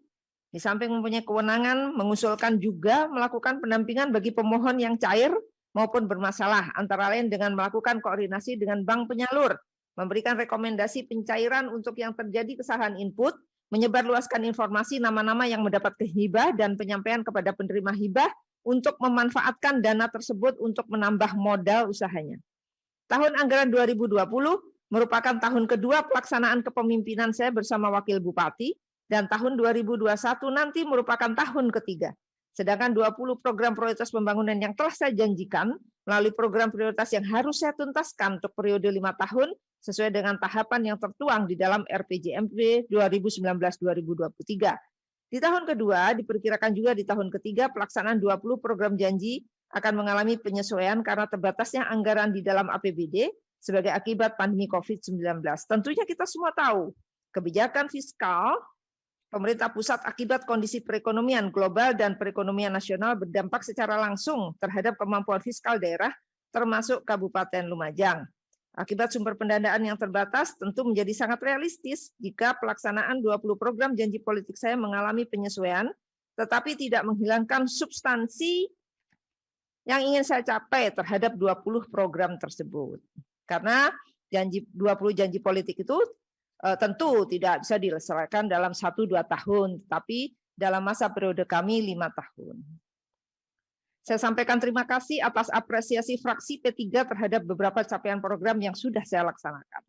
di samping mempunyai kewenangan mengusulkan juga melakukan pendampingan bagi pemohon yang cair maupun bermasalah, antara lain dengan melakukan koordinasi dengan bank penyalur, memberikan rekomendasi pencairan untuk yang terjadi kesalahan input, menyebarluaskan informasi nama-nama yang mendapat hibah dan penyampaian kepada penerima hibah untuk memanfaatkan dana tersebut untuk menambah modal usahanya. Tahun anggaran 2020 merupakan tahun kedua pelaksanaan kepemimpinan saya bersama Wakil Bupati, dan tahun 2021 nanti merupakan tahun ketiga. Sedangkan 20 program prioritas pembangunan yang telah saya janjikan melalui program prioritas yang harus saya tuntaskan untuk periode 5 tahun sesuai dengan tahapan yang tertuang di dalam RPJMD 2019-2023. Di tahun kedua diperkirakan juga di tahun ketiga pelaksanaan 20 program janji akan mengalami penyesuaian karena terbatasnya anggaran di dalam APBD sebagai akibat pandemi COVID-19. Tentunya kita semua tahu kebijakan fiskal pemerintah pusat akibat kondisi perekonomian global dan perekonomian nasional berdampak secara langsung terhadap kemampuan fiskal daerah termasuk Kabupaten Lumajang. Akibat sumber pendanaan yang terbatas tentu menjadi sangat realistis jika pelaksanaan 20 program janji politik saya mengalami penyesuaian tetapi tidak menghilangkan substansi yang ingin saya capai terhadap 20 program tersebut. Karena 20 janji politik itu tentu tidak bisa diselesaikan dalam 1-2 tahun, tapi dalam masa periode kami 5 tahun. Saya sampaikan terima kasih atas apresiasi fraksi P3 terhadap beberapa capaian program yang sudah saya laksanakan.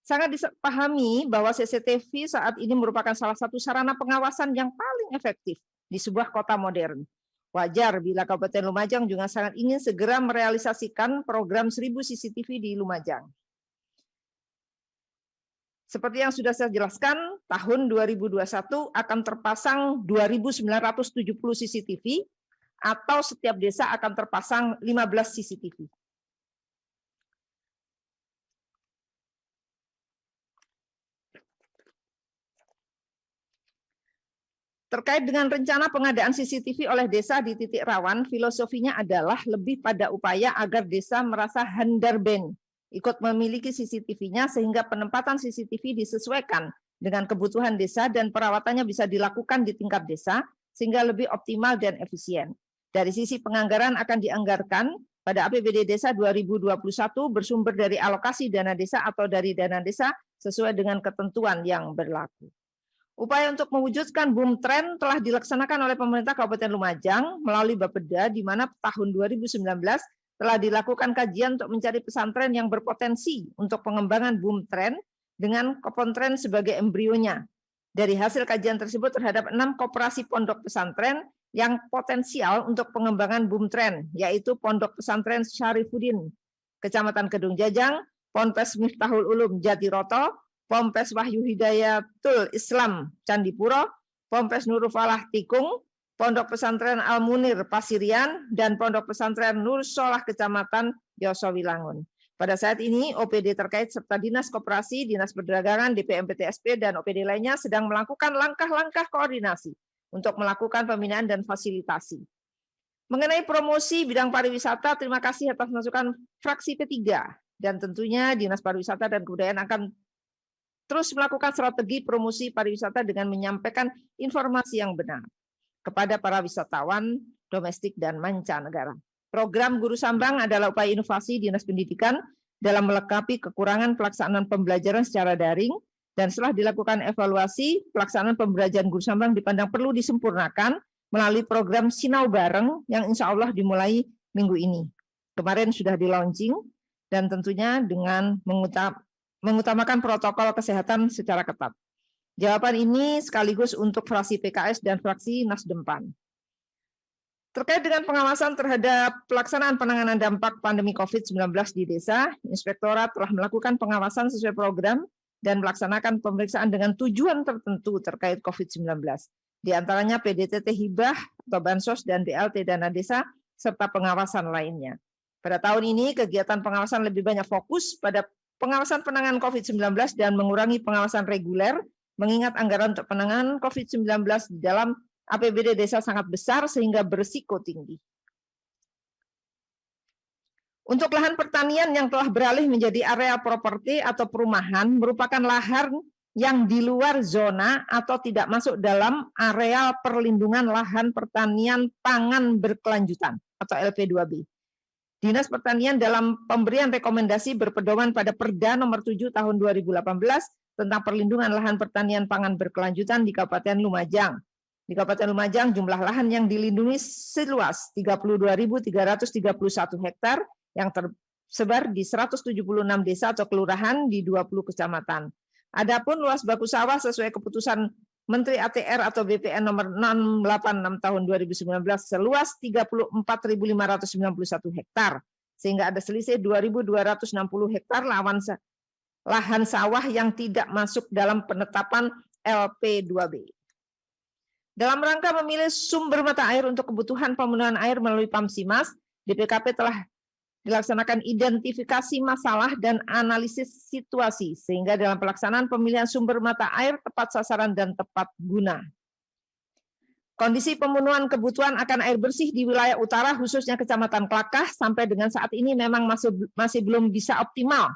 Sangat dipahami bahwa CCTV saat ini merupakan salah satu sarana pengawasan yang paling efektif di sebuah kota modern. Wajar bila Kabupaten Lumajang juga sangat ingin segera merealisasikan program 1000 CCTV di Lumajang. Seperti yang sudah saya jelaskan, tahun 2021 akan terpasang 2.970 CCTV atau setiap desa akan terpasang 15 CCTV. Terkait dengan rencana pengadaan CCTV oleh desa di titik rawan, filosofinya adalah lebih pada upaya agar desa merasa handarben, ikut memiliki CCTV-nya sehingga penempatan CCTV disesuaikan dengan kebutuhan desa dan perawatannya bisa dilakukan di tingkat desa sehingga lebih optimal dan efisien. Dari sisi penganggaran akan dianggarkan pada APBD Desa 2021 bersumber dari alokasi dana desa atau dari dana desa sesuai dengan ketentuan yang berlaku. Upaya untuk mewujudkan boom trend telah dilaksanakan oleh pemerintah Kabupaten Lumajang melalui Bapeda, di mana tahun 2019 telah dilakukan kajian untuk mencari pesantren yang berpotensi untuk pengembangan boom trend dengan Kopontren sebagai embrionya. Dari hasil kajian tersebut terhadap 6 koperasi pondok pesantren yang potensial untuk pengembangan boom trend, yaitu Pondok Pesantren Syarifuddin, Kecamatan Kedung Jajang, Ponpes Miftahul Ulum Jatiroto, Ponpes Wahyu Hidayatul Islam Candipuro, Ponpes Nurul Falah Tikung, Pondok Pesantren Al-Munir Pasirian, dan Pondok Pesantren Nur Solah Kecamatan Yosowilangun. Pada saat ini, OPD terkait serta Dinas Koperasi, Dinas Perdagangan, DPMPTSP, dan OPD lainnya sedang melakukan langkah-langkah koordinasi untuk melakukan pembinaan dan fasilitasi. Mengenai promosi bidang pariwisata, terima kasih atas masukan fraksi P3, dan tentunya Dinas Pariwisata dan Kebudayaan akan terus melakukan strategi promosi pariwisata dengan menyampaikan informasi yang benar kepada para wisatawan domestik dan mancanegara. Program Guru Sambang adalah upaya inovasi Dinas Pendidikan dalam melengkapi kekurangan pelaksanaan pembelajaran secara daring, dan setelah dilakukan evaluasi, pelaksanaan pembelajaran Guru Sambang dipandang perlu disempurnakan melalui program Sinau Bareng yang insya Allah dimulai minggu ini. Kemarin sudah di-launching, dan tentunya dengan mengutamakan protokol kesehatan secara ketat. Jawaban ini sekaligus untuk fraksi PKS dan fraksi Nasdem PAN. Terkait dengan pengawasan terhadap pelaksanaan penanganan dampak pandemi COVID-19 di desa, Inspektorat telah melakukan pengawasan sesuai program dan melaksanakan pemeriksaan dengan tujuan tertentu terkait COVID-19. Di antaranya PDTT hibah atau bansos dan BLT dana desa, serta pengawasan lainnya. Pada tahun ini, kegiatan pengawasan lebih banyak fokus pada pengawasan penanganan COVID-19 dan mengurangi pengawasan reguler, mengingat anggaran untuk penanganan COVID-19 di dalam APBD desa sangat besar sehingga berisiko tinggi. Untuk lahan pertanian yang telah beralih menjadi area properti atau perumahan merupakan lahan yang di luar zona atau tidak masuk dalam area perlindungan lahan pertanian pangan berkelanjutan atau LP2B. Dinas Pertanian dalam pemberian rekomendasi berpedoman pada Perda nomor 7 tahun 2018 tentang perlindungan lahan pertanian pangan berkelanjutan di Kabupaten Lumajang. Di Kabupaten Lumajang jumlah lahan yang dilindungi seluas 32.331 hektar yang tersebar di 176 desa atau kelurahan di 20 kecamatan. Adapun luas baku sawah sesuai keputusan Menteri ATR atau BPN nomor 686 tahun 2019 seluas 34.591 hektar, sehingga ada selisih 2.260 hektar lahan sawah yang tidak masuk dalam penetapan LP2B. Dalam rangka memilih sumber mata air untuk kebutuhan pemenuhan air melalui PAMSIMAS, DPKP telah dilaksanakan identifikasi masalah dan analisis situasi, sehingga dalam pelaksanaan pemilihan sumber mata air tepat sasaran dan tepat guna. Kondisi pemenuhan kebutuhan akan air bersih di wilayah utara, khususnya Kecamatan Klakah, sampai dengan saat ini memang masih belum bisa optimal,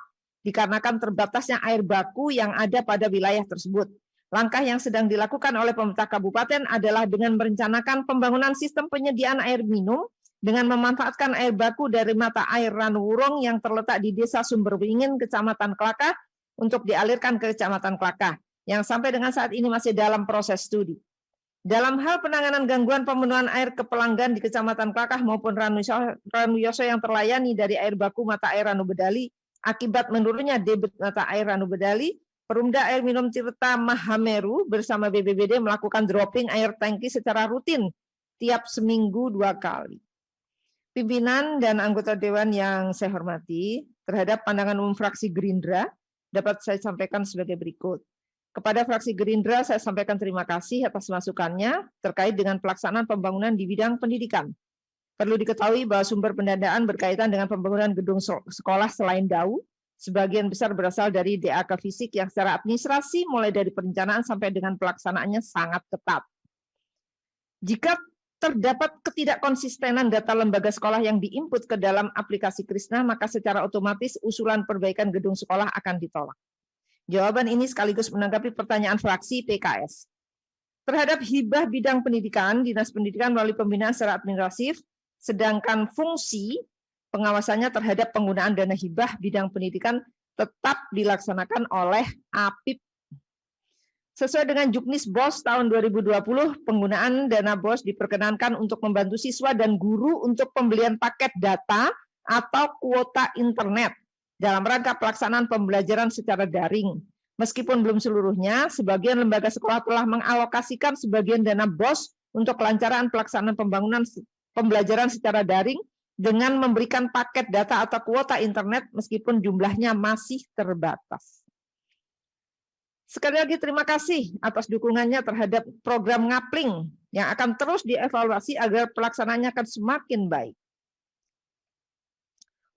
dikarenakan terbatasnya air baku yang ada pada wilayah tersebut. Langkah yang sedang dilakukan oleh pemerintah kabupaten adalah dengan merencanakan pembangunan sistem penyediaan air minum, dengan memanfaatkan air baku dari mata air Ranuwurung yang terletak di Desa Sumberwingin, Kecamatan Klakah, untuk dialirkan ke Kecamatan Klakah, yang sampai dengan saat ini masih dalam proses studi. Dalam hal penanganan gangguan pemenuhan air ke pelanggan di Kecamatan Klakah maupun Ranuyoso yang terlayani dari air baku mata air Ranubedali, Akibat menurunnya debit mata air Ranu Bedali, Perumda Air Minum Tirta Mahameru bersama BPBD melakukan dropping air tangki secara rutin tiap seminggu 2 kali. Pimpinan dan anggota Dewan yang saya hormati, terhadap pandangan umum fraksi Gerindra dapat saya sampaikan sebagai berikut. Kepada fraksi Gerindra saya sampaikan terima kasih atas masukannya terkait dengan pelaksanaan pembangunan di bidang pendidikan. Perlu diketahui bahwa sumber pendanaan berkaitan dengan pembangunan gedung sekolah selain DAU, sebagian besar berasal dari DAK fisik yang secara administrasi mulai dari perencanaan sampai dengan pelaksanaannya sangat ketat. Jika terdapat ketidakkonsistenan data lembaga sekolah yang diinput ke dalam aplikasi Krisna, maka secara otomatis usulan perbaikan gedung sekolah akan ditolak. Jawaban ini sekaligus menanggapi pertanyaan fraksi PKS. Terhadap hibah bidang pendidikan, Dinas Pendidikan melalui pembinaan secara administratif, sedangkan fungsi pengawasannya terhadap penggunaan dana hibah bidang pendidikan tetap dilaksanakan oleh APIP. Sesuai dengan Juknis BOS tahun 2020, penggunaan dana BOS diperkenankan untuk membantu siswa dan guru untuk pembelian paket data atau kuota internet dalam rangka pelaksanaan pembelajaran secara daring. Meskipun belum seluruhnya, sebagian lembaga sekolah telah mengalokasikan sebagian dana BOS untuk kelancaran pelaksanaan pembelajaran secara daring dengan memberikan paket data atau kuota internet meskipun jumlahnya masih terbatas. Sekali lagi terima kasih atas dukungannya terhadap program Ngapling yang akan terus dievaluasi agar pelaksanaannya akan semakin baik.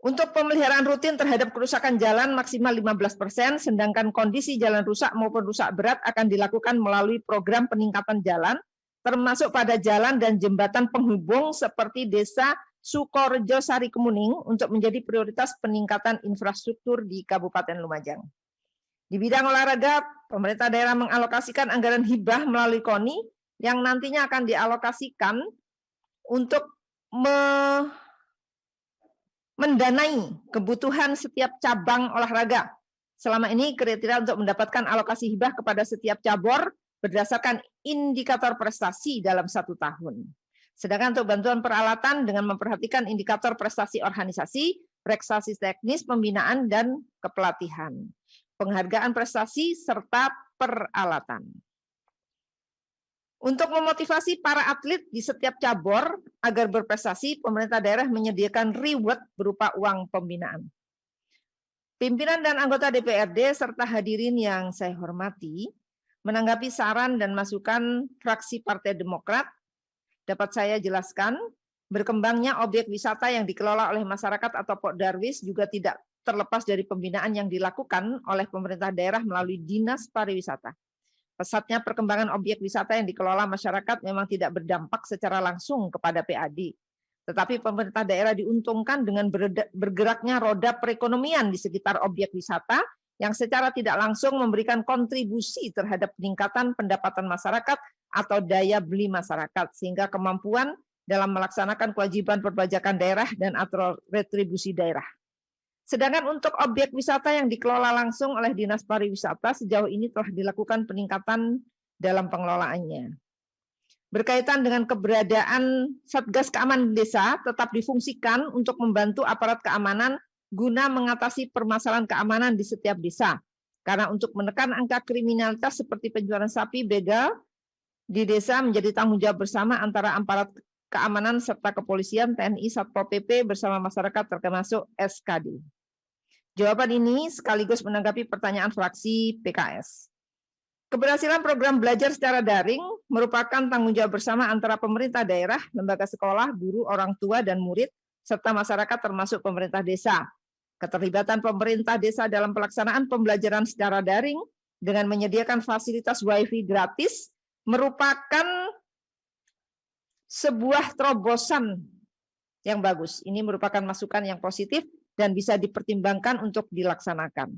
Untuk pemeliharaan rutin terhadap kerusakan jalan maksimal 15%, sedangkan kondisi jalan rusak maupun rusak berat akan dilakukan melalui program peningkatan jalan, termasuk pada jalan dan jembatan penghubung seperti Desa Sukorejo Sari Kemuning untuk menjadi prioritas peningkatan infrastruktur di Kabupaten Lumajang. Di bidang olahraga, pemerintah daerah mengalokasikan anggaran hibah melalui KONI yang nantinya akan dialokasikan untuk mendanai kebutuhan setiap cabang olahraga. Selama ini kriteria untuk mendapatkan alokasi hibah kepada setiap cabur berdasarkan indikator prestasi dalam 1 tahun. Sedangkan untuk bantuan peralatan dengan memperhatikan indikator prestasi organisasi, prestasi teknis, pembinaan, dan kepelatihan. Penghargaan prestasi serta peralatan. Untuk memotivasi para atlet di setiap cabur agar berprestasi, pemerintah daerah menyediakan reward berupa uang pembinaan. Pimpinan dan anggota DPRD serta hadirin yang saya hormati, menanggapi saran dan masukan fraksi Partai Demokrat, dapat saya jelaskan, berkembangnya objek wisata yang dikelola oleh masyarakat atau Pok Darwis juga tidak terlepas dari pembinaan yang dilakukan oleh pemerintah daerah melalui Dinas Pariwisata. Pesatnya perkembangan objek wisata yang dikelola masyarakat memang tidak berdampak secara langsung kepada PAD. Tetapi pemerintah daerah diuntungkan dengan bergeraknya roda perekonomian di sekitar objek wisata yang secara tidak langsung memberikan kontribusi terhadap peningkatan pendapatan masyarakat atau daya beli masyarakat, sehingga kemampuan dalam melaksanakan kewajiban perpajakan daerah dan atau retribusi daerah. Sedangkan untuk objek wisata yang dikelola langsung oleh Dinas Pariwisata, sejauh ini telah dilakukan peningkatan dalam pengelolaannya. Berkaitan dengan keberadaan Satgas Keamanan Desa tetap difungsikan untuk membantu aparat keamanan guna mengatasi permasalahan keamanan di setiap desa. Karena untuk menekan angka kriminalitas seperti penjualan sapi, begal di desa menjadi tanggung jawab bersama antara aparat keamanan serta kepolisian, TNI, Satpol PP bersama masyarakat termasuk SKD. Jawaban ini sekaligus menanggapi pertanyaan fraksi PKS. Keberhasilan program belajar secara daring merupakan tanggung jawab bersama antara pemerintah daerah, lembaga sekolah, guru, orang tua, dan murid, serta masyarakat termasuk pemerintah desa. Keterlibatan pemerintah desa dalam pelaksanaan pembelajaran secara daring dengan menyediakan fasilitas WiFi gratis merupakan sebuah terobosan yang bagus. Ini merupakan masukan yang positif dan bisa dipertimbangkan untuk dilaksanakan.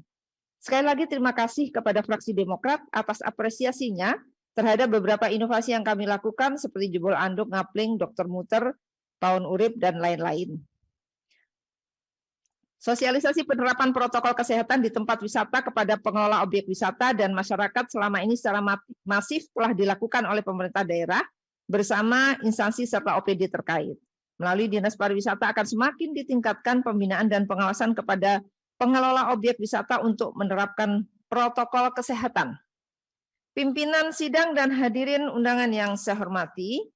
Sekali lagi terima kasih kepada fraksi Demokrat atas apresiasinya terhadap beberapa inovasi yang kami lakukan seperti jebol anduk, ngapling, dokter muter, tahun urip, dan lain-lain. Sosialisasi penerapan protokol kesehatan di tempat wisata kepada pengelola objek wisata dan masyarakat selama ini secara masif telah dilakukan oleh pemerintah daerah bersama instansi serta OPD terkait. Melalui Dinas Pariwisata akan semakin ditingkatkan pembinaan dan pengawasan kepada pengelola objek wisata untuk menerapkan protokol kesehatan. Pimpinan sidang dan hadirin undangan yang saya hormati,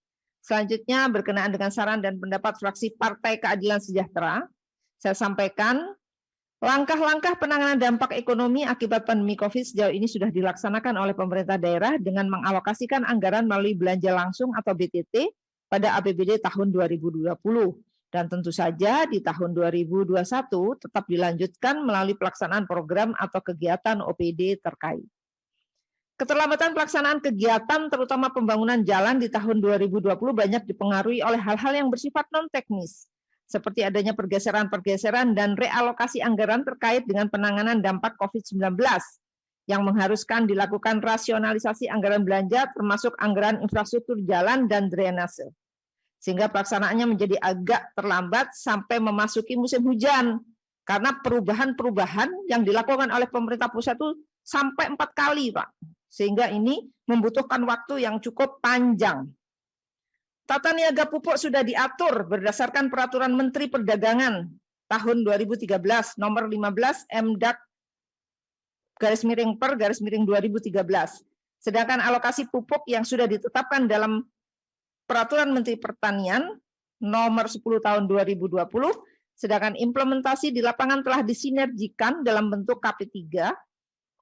selanjutnya berkenaan dengan saran dan pendapat fraksi Partai Keadilan Sejahtera, saya sampaikan langkah-langkah penanganan dampak ekonomi akibat pandemi COVID sejauh ini sudah dilaksanakan oleh pemerintah daerah dengan mengalokasikan anggaran melalui belanja langsung atau BTT pada APBD tahun 2020. Dan tentu saja di tahun 2021 tetap dilanjutkan melalui pelaksanaan program atau kegiatan OPD terkait. Keterlambatan pelaksanaan kegiatan terutama pembangunan jalan di tahun 2020 banyak dipengaruhi oleh hal-hal yang bersifat non-teknis, seperti adanya pergeseran-pergeseran dan realokasi anggaran terkait dengan penanganan dampak COVID-19 yang mengharuskan dilakukan rasionalisasi anggaran belanja termasuk anggaran infrastruktur jalan dan drainase. Sehingga pelaksanaannya menjadi agak terlambat sampai memasuki musim hujan. Karena perubahan-perubahan yang dilakukan oleh pemerintah pusat itu sampai 4 kali, Pak. Sehingga ini membutuhkan waktu yang cukup panjang. Tata niaga pupuk sudah diatur berdasarkan Peraturan Menteri Perdagangan tahun 2013 nomor 15 MDAK /per/2013. Sedangkan alokasi pupuk yang sudah ditetapkan dalam Peraturan Menteri Pertanian nomor 10 tahun 2020, sedangkan implementasi di lapangan telah disinergikan dalam bentuk KP3,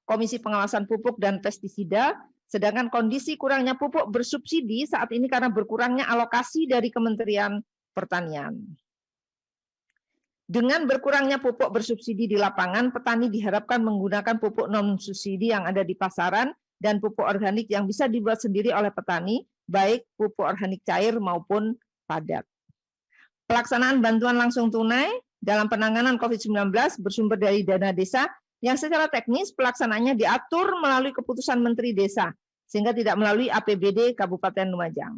Komisi Pengawasan Pupuk dan Pestisida, sedangkan kondisi kurangnya pupuk bersubsidi saat ini karena berkurangnya alokasi dari Kementerian Pertanian. Dengan berkurangnya pupuk bersubsidi di lapangan, petani diharapkan menggunakan pupuk non-subsidi yang ada di pasaran dan pupuk organik yang bisa dibuat sendiri oleh petani, baik pupuk organik cair maupun padat. Pelaksanaan bantuan langsung tunai dalam penanganan COVID-19 bersumber dari dana desa yang secara teknis pelaksanaannya diatur melalui keputusan Menteri Desa, sehingga tidak melalui APBD Kabupaten Lumajang.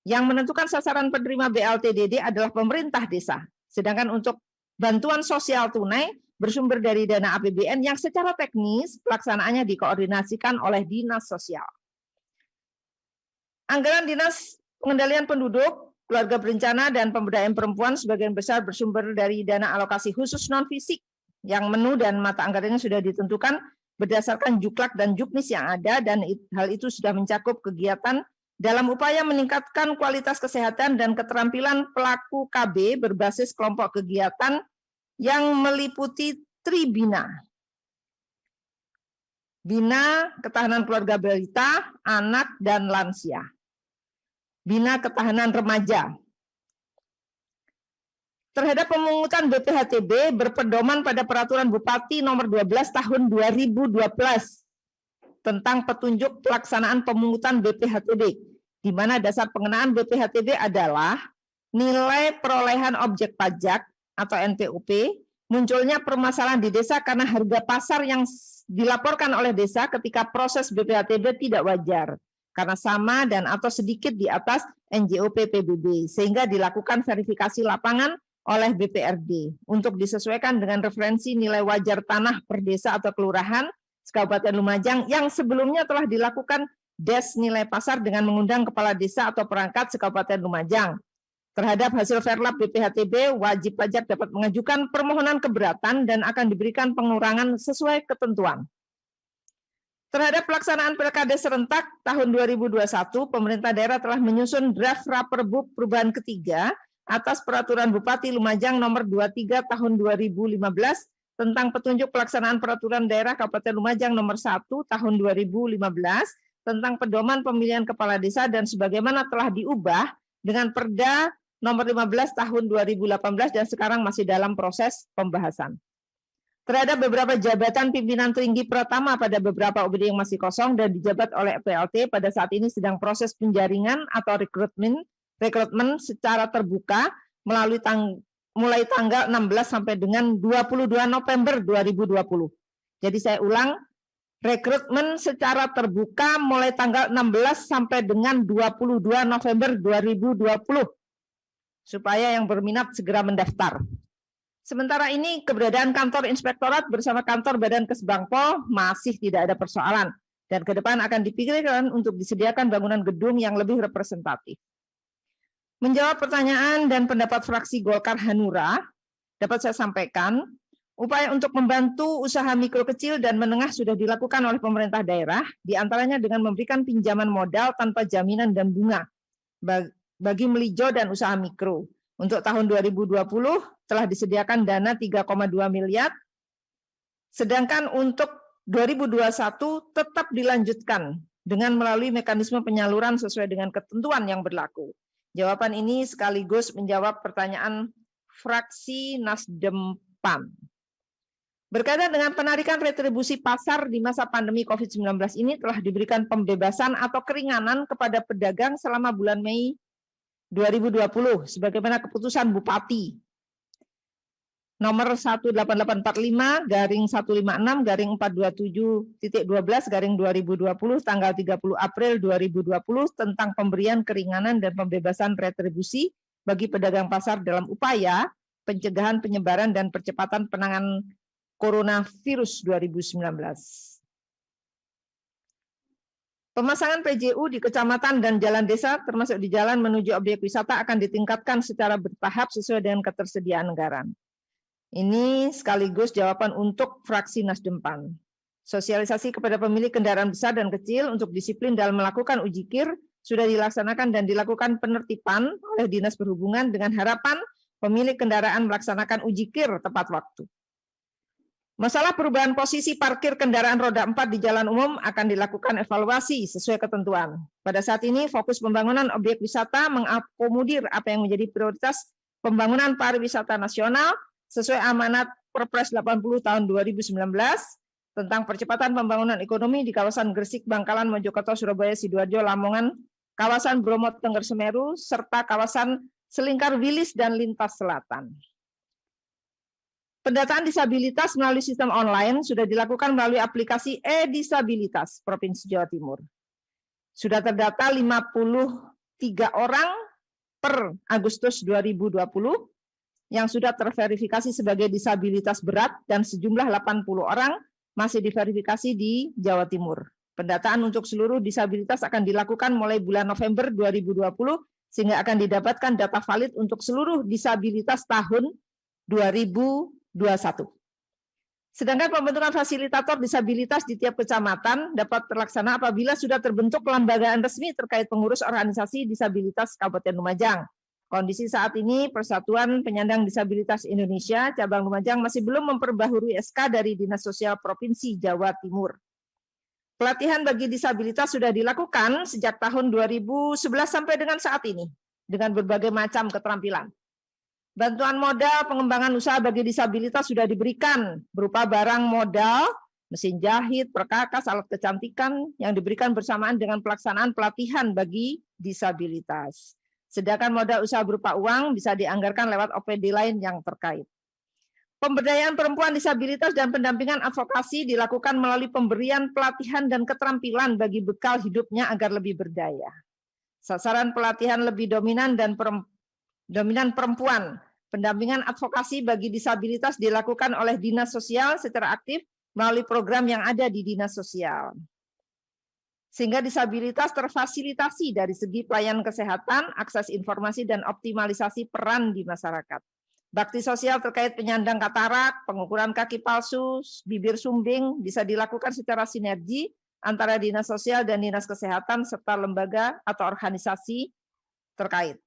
Yang menentukan sasaran penerima BLT-DD adalah pemerintah desa, sedangkan untuk bantuan sosial tunai bersumber dari dana APBN yang secara teknis pelaksanaannya dikoordinasikan oleh Dinas Sosial. Anggaran Dinas Pengendalian Penduduk, Keluarga Berencana, dan Pemberdayaan Perempuan sebagian besar bersumber dari dana alokasi khusus non-fisik yang menu dan mata anggarannya sudah ditentukan berdasarkan juklak dan juknis yang ada, dan hal itu sudah mencakup kegiatan dalam upaya meningkatkan kualitas kesehatan dan keterampilan pelaku KB berbasis kelompok kegiatan yang meliputi Tribina. Bina Ketahanan Keluarga Balita, Anak, dan Lansia. Bina Ketahanan Remaja. Terhadap pemungutan BPHTB berpedoman pada Peraturan Bupati nomor 12 tahun 2012 tentang petunjuk pelaksanaan pemungutan BPHTB, di mana dasar pengenaan BPHTB adalah nilai perolehan objek pajak atau NPOP, munculnya permasalahan di desa karena harga pasar yang dilaporkan oleh desa ketika proses BPHTB tidak wajar, karena sama dan atau sedikit di atas NJOP PBB, sehingga dilakukan verifikasi lapangan oleh BPRD untuk disesuaikan dengan referensi nilai wajar tanah per desa atau kelurahan Kabupaten Lumajang yang sebelumnya telah dilakukan des nilai pasar dengan mengundang kepala desa atau perangkat se-Kabupaten Lumajang. Terhadap hasil verlap BPHTB, wajib pajak dapat mengajukan permohonan keberatan dan akan diberikan pengurangan sesuai ketentuan. Terhadap pelaksanaan Pilkada serentak tahun 2021, pemerintah daerah telah menyusun draft Raperbub perubahan ketiga atas Peraturan Bupati Lumajang nomor 23 tahun 2015 tentang petunjuk pelaksanaan Peraturan Daerah Kabupaten Lumajang nomor 1 tahun 2015 tentang pedoman pemilihan kepala desa dan sebagaimana telah diubah dengan Perda nomor 15 tahun 2018 dan sekarang masih dalam proses pembahasan. Terhadap beberapa jabatan pimpinan tinggi pertama pada beberapa OPD yang masih kosong dan dijabat oleh PLT pada saat ini sedang proses penjaringan atau rekrutmen secara terbuka melalui mulai tanggal 16 sampai dengan 22 November 2020. Jadi saya ulang, rekrutmen secara terbuka mulai tanggal 16 sampai dengan 22 November 2020 supaya yang berminat segera mendaftar. Sementara ini keberadaan kantor inspektorat bersama kantor Badan Kesbangpol masih tidak ada persoalan dan ke depan akan dipikirkan untuk disediakan bangunan gedung yang lebih representatif. Menjawab pertanyaan dan pendapat fraksi Golkar Hanura, dapat saya sampaikan Upaya untuk membantu usaha mikro kecil dan menengah sudah dilakukan oleh pemerintah daerah, diantaranya dengan memberikan pinjaman modal tanpa jaminan dan bunga bagi melijo dan usaha mikro. Untuk tahun 2020 telah disediakan dana 3,2 miliar, sedangkan untuk 2021 tetap dilanjutkan dengan melalui mekanisme penyaluran sesuai dengan ketentuan yang berlaku. Jawaban ini sekaligus menjawab pertanyaan fraksi Nasdem PAN. Berkaitan dengan penarikan retribusi pasar di masa pandemi COVID-19 ini telah diberikan pembebasan atau keringanan kepada pedagang selama bulan Mei 2020 sebagaimana keputusan Bupati nomor 18856/156/427.12/2020 tanggal 30 April 2020 tentang pemberian keringanan dan pembebasan retribusi bagi pedagang pasar dalam upaya pencegahan penyebaran dan percepatan penanganan coronavirus 2019. Pemasangan PJU di kecamatan dan jalan desa termasuk di jalan menuju objek wisata akan ditingkatkan secara bertahap sesuai dengan ketersediaan anggaran. Ini sekaligus jawaban untuk fraksi Nasdem PAN. Sosialisasi kepada pemilik kendaraan besar dan kecil untuk disiplin dalam melakukan uji KIR sudah dilaksanakan dan dilakukan penertiban oleh Dinas Perhubungan dengan harapan pemilik kendaraan melaksanakan uji KIR tepat waktu. Masalah perubahan posisi parkir kendaraan roda 4 di jalan umum akan dilakukan evaluasi sesuai ketentuan. Pada saat ini fokus pembangunan objek wisata mengakomodir apa yang menjadi prioritas pembangunan pariwisata nasional sesuai amanat Perpres 80 tahun 2019 tentang percepatan pembangunan ekonomi di kawasan Gresik, Bangkalan, Mojokerto, Surabaya, Sidoarjo, Lamongan, kawasan Bromo Tengger Semeru, serta kawasan Selingkar Wilis dan Lintas Selatan. Pendataan disabilitas melalui sistem online sudah dilakukan melalui aplikasi e-disabilitas Provinsi Jawa Timur. Sudah terdata 53 orang per Agustus 2020 yang sudah terverifikasi sebagai disabilitas berat dan sejumlah 80 orang masih diverifikasi di Jawa Timur. Pendataan untuk seluruh disabilitas akan dilakukan mulai bulan November 2020 sehingga akan didapatkan data valid untuk seluruh disabilitas tahun 2021. Sedangkan pembentukan fasilitator disabilitas di tiap kecamatan dapat terlaksana apabila sudah terbentuk kelembagaan resmi terkait pengurus organisasi disabilitas Kabupaten Lumajang. Kondisi saat ini Persatuan Penyandang Disabilitas Indonesia Cabang Lumajang masih belum memperbaharui SK dari Dinas Sosial Provinsi Jawa Timur. Pelatihan bagi disabilitas sudah dilakukan sejak tahun 2011 sampai dengan saat ini dengan berbagai macam keterampilan. Bantuan modal pengembangan usaha bagi disabilitas sudah diberikan berupa barang modal, mesin jahit, perkakas, alat kecantikan yang diberikan bersamaan dengan pelaksanaan pelatihan bagi disabilitas. Sedangkan modal usaha berupa uang bisa dianggarkan lewat OPD lain yang terkait. Pemberdayaan perempuan disabilitas dan pendampingan advokasi dilakukan melalui pemberian pelatihan dan keterampilan bagi bekal hidupnya agar lebih berdaya. Sasaran pelatihan lebih dominan perempuan. Pendampingan advokasi bagi disabilitas dilakukan oleh Dinas Sosial secara aktif melalui program yang ada di Dinas Sosial. Sehingga disabilitas terfasilitasi dari segi pelayanan kesehatan, akses informasi, dan optimalisasi peran di masyarakat. Bakti sosial terkait penyandang katarak, pengukuran kaki palsu, bibir sumbing bisa dilakukan secara sinergi antara Dinas Sosial dan Dinas Kesehatan serta lembaga atau organisasi terkait.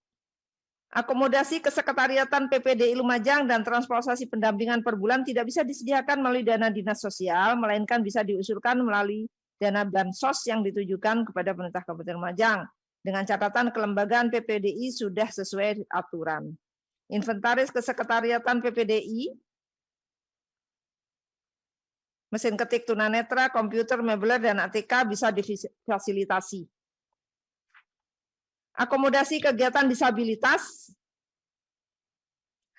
Akomodasi kesekretariatan PPDI Lumajang dan transportasi pendampingan per bulan tidak bisa disediakan melalui dana dinas sosial, melainkan bisa diusulkan melalui dana bansos yang ditujukan kepada pemerintah Kabupaten Lumajang. Dengan catatan kelembagaan PPDI sudah sesuai aturan. Inventaris kesekretariatan PPDI, mesin ketik tunanetra, komputer, mebeler, dan ATK bisa difasilitasi. Akomodasi kegiatan disabilitas,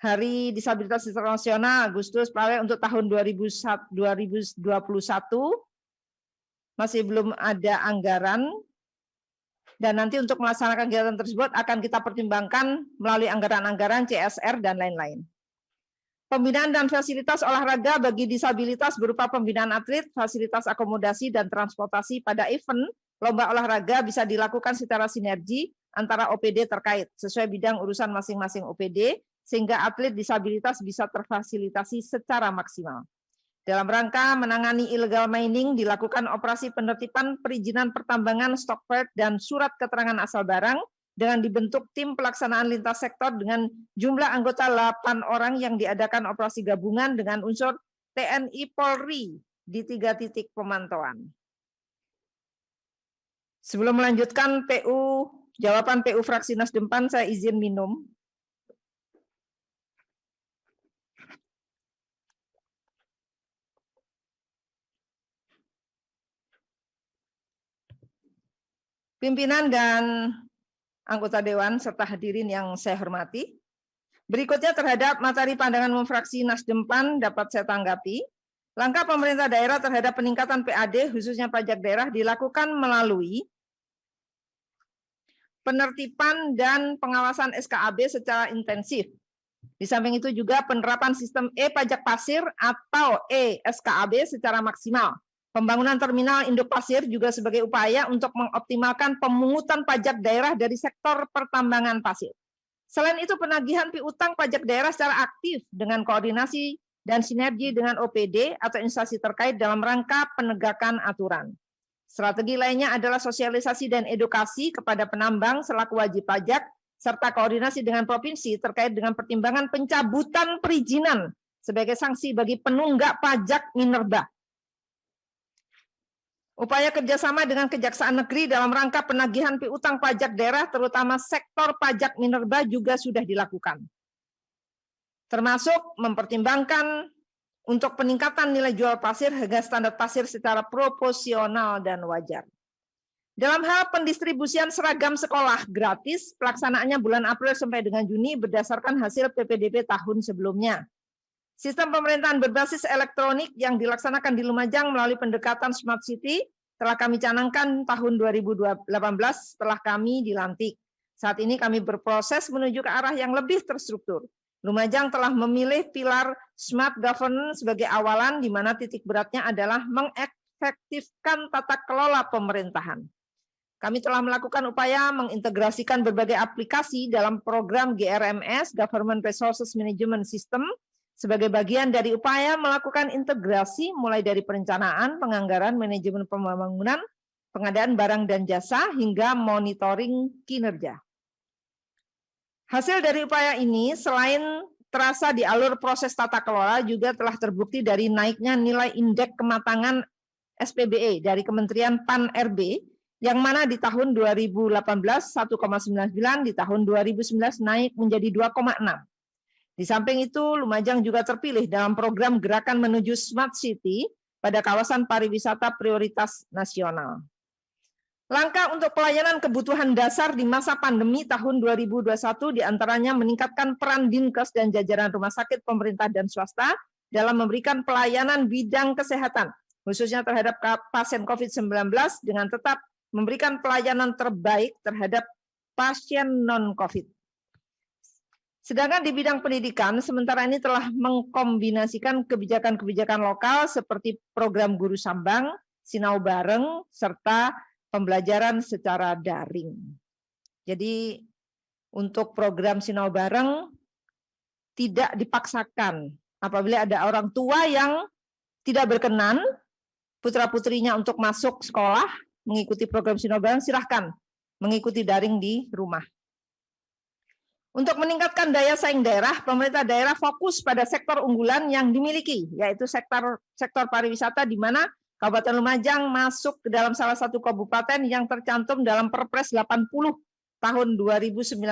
Hari Disabilitas Internasional Agustus Pawai untuk tahun 2021 masih belum ada anggaran dan nanti untuk melaksanakan kegiatan tersebut akan kita pertimbangkan melalui anggaran-anggaran CSR dan lain-lain. Pembinaan dan fasilitas olahraga bagi disabilitas berupa pembinaan atlet, fasilitas akomodasi dan transportasi pada event lomba olahraga bisa dilakukan secara sinergi antara OPD terkait sesuai bidang urusan masing-masing OPD sehingga atlet disabilitas bisa terfasilitasi secara maksimal. Dalam rangka menangani illegal mining, dilakukan operasi penertiban perizinan pertambangan, stokperd, dan surat keterangan asal barang dengan dibentuk tim pelaksanaan lintas sektor dengan jumlah anggota 8 orang yang diadakan operasi gabungan dengan unsur TNI Polri di 3 titik pemantauan. Sebelum melanjutkan jawaban PU fraksi Nasdem PAN, saya izin minum. Pimpinan dan anggota Dewan serta hadirin yang saya hormati. Berikutnya terhadap materi pandangan umum fraksi Nasdem PAN dapat saya tanggapi. Langkah pemerintah daerah terhadap peningkatan PAD khususnya pajak daerah dilakukan melalui penertiban dan pengawasan SKAB secara intensif. Di samping itu juga penerapan sistem e-pajak pasir atau e-SKAB secara maksimal. Pembangunan terminal induk pasir juga sebagai upaya untuk mengoptimalkan pemungutan pajak daerah dari sektor pertambangan pasir. Selain itu, penagihan piutang pajak daerah secara aktif dengan koordinasi dan sinergi dengan OPD atau instansi terkait dalam rangka penegakan aturan. Strategi lainnya adalah sosialisasi dan edukasi kepada penambang selaku wajib pajak, serta koordinasi dengan provinsi terkait dengan pertimbangan pencabutan perizinan sebagai sanksi bagi penunggak pajak minerba. Upaya kerjasama dengan Kejaksaan Negeri dalam rangka penagihan piutang pajak daerah, terutama sektor pajak minerba juga sudah dilakukan. Termasuk mempertimbangkan untuk peningkatan nilai jual pasir hingga standar pasir secara proporsional dan wajar. Dalam hal pendistribusian seragam sekolah gratis, pelaksanaannya bulan April sampai dengan Juni berdasarkan hasil PPDB tahun sebelumnya. Sistem pemerintahan berbasis elektronik yang dilaksanakan di Lumajang melalui pendekatan Smart City telah kami canangkan tahun 2018 setelah kami dilantik. Saat ini kami berproses menuju ke arah yang lebih terstruktur. Lumajang telah memilih pilar Smart Governance sebagai awalan, di mana titik beratnya adalah mengefektifkan tata kelola pemerintahan. Kami telah melakukan upaya mengintegrasikan berbagai aplikasi dalam program GRMS, Government Resources Management System, sebagai bagian dari upaya melakukan integrasi mulai dari perencanaan, penganggaran, manajemen pembangunan, pengadaan barang dan jasa, hingga monitoring kinerja. Hasil dari upaya ini selain terasa di alur proses tata kelola juga telah terbukti dari naiknya nilai indeks kematangan SPBE dari Kementerian PAN-RB, yang mana di tahun 2018 1,99, di tahun 2019 naik menjadi 2,6. Di samping itu, Lumajang juga terpilih dalam program Gerakan Menuju Smart City pada kawasan pariwisata prioritas nasional. Langkah untuk pelayanan kebutuhan dasar di masa pandemi tahun 2021 diantaranya meningkatkan peran Dinkes dan jajaran rumah sakit pemerintah dan swasta dalam memberikan pelayanan bidang kesehatan, khususnya terhadap pasien COVID-19 dengan tetap memberikan pelayanan terbaik terhadap pasien non-COVID. Sedangkan di bidang pendidikan, sementara ini telah mengkombinasikan kebijakan-kebijakan lokal seperti program guru sambang, sinau bareng, serta pembelajaran secara daring. Jadi untuk program sinau bareng tidak dipaksakan. Apabila ada orang tua yang tidak berkenan, putra-putrinya untuk masuk sekolah, mengikuti program sinau bareng, silahkan mengikuti daring di rumah. Untuk meningkatkan daya saing daerah, pemerintah daerah fokus pada sektor unggulan yang dimiliki, yaitu sektor pariwisata, di mana Kabupaten Lumajang masuk ke dalam salah satu kabupaten yang tercantum dalam Perpres 80 tahun 2019.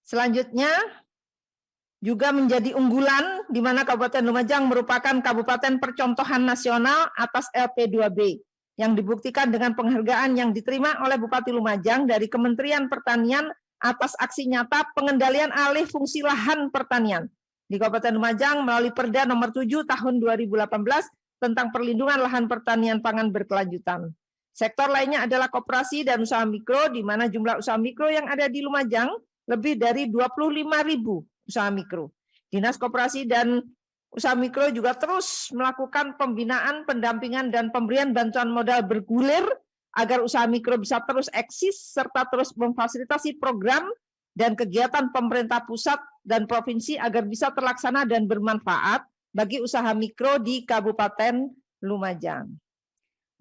Selanjutnya, juga menjadi unggulan, di mana Kabupaten Lumajang merupakan kabupaten percontohan nasional atas LP2B, yang dibuktikan dengan penghargaan yang diterima oleh Bupati Lumajang dari Kementerian Pertanian atas aksi nyata pengendalian alih fungsi lahan pertanian di Kabupaten Lumajang melalui Perda nomor 7 tahun 2018 tentang perlindungan lahan pertanian pangan berkelanjutan. Sektor lainnya adalah koperasi dan usaha mikro, di mana jumlah usaha mikro yang ada di Lumajang lebih dari 25.000 usaha mikro. Dinas Koperasi dan Usaha Mikro juga terus melakukan pembinaan, pendampingan, dan pemberian bantuan modal bergulir agar usaha mikro bisa terus eksis serta terus memfasilitasi program dan kegiatan pemerintah pusat dan provinsi agar bisa terlaksana dan bermanfaat bagi usaha mikro di Kabupaten Lumajang.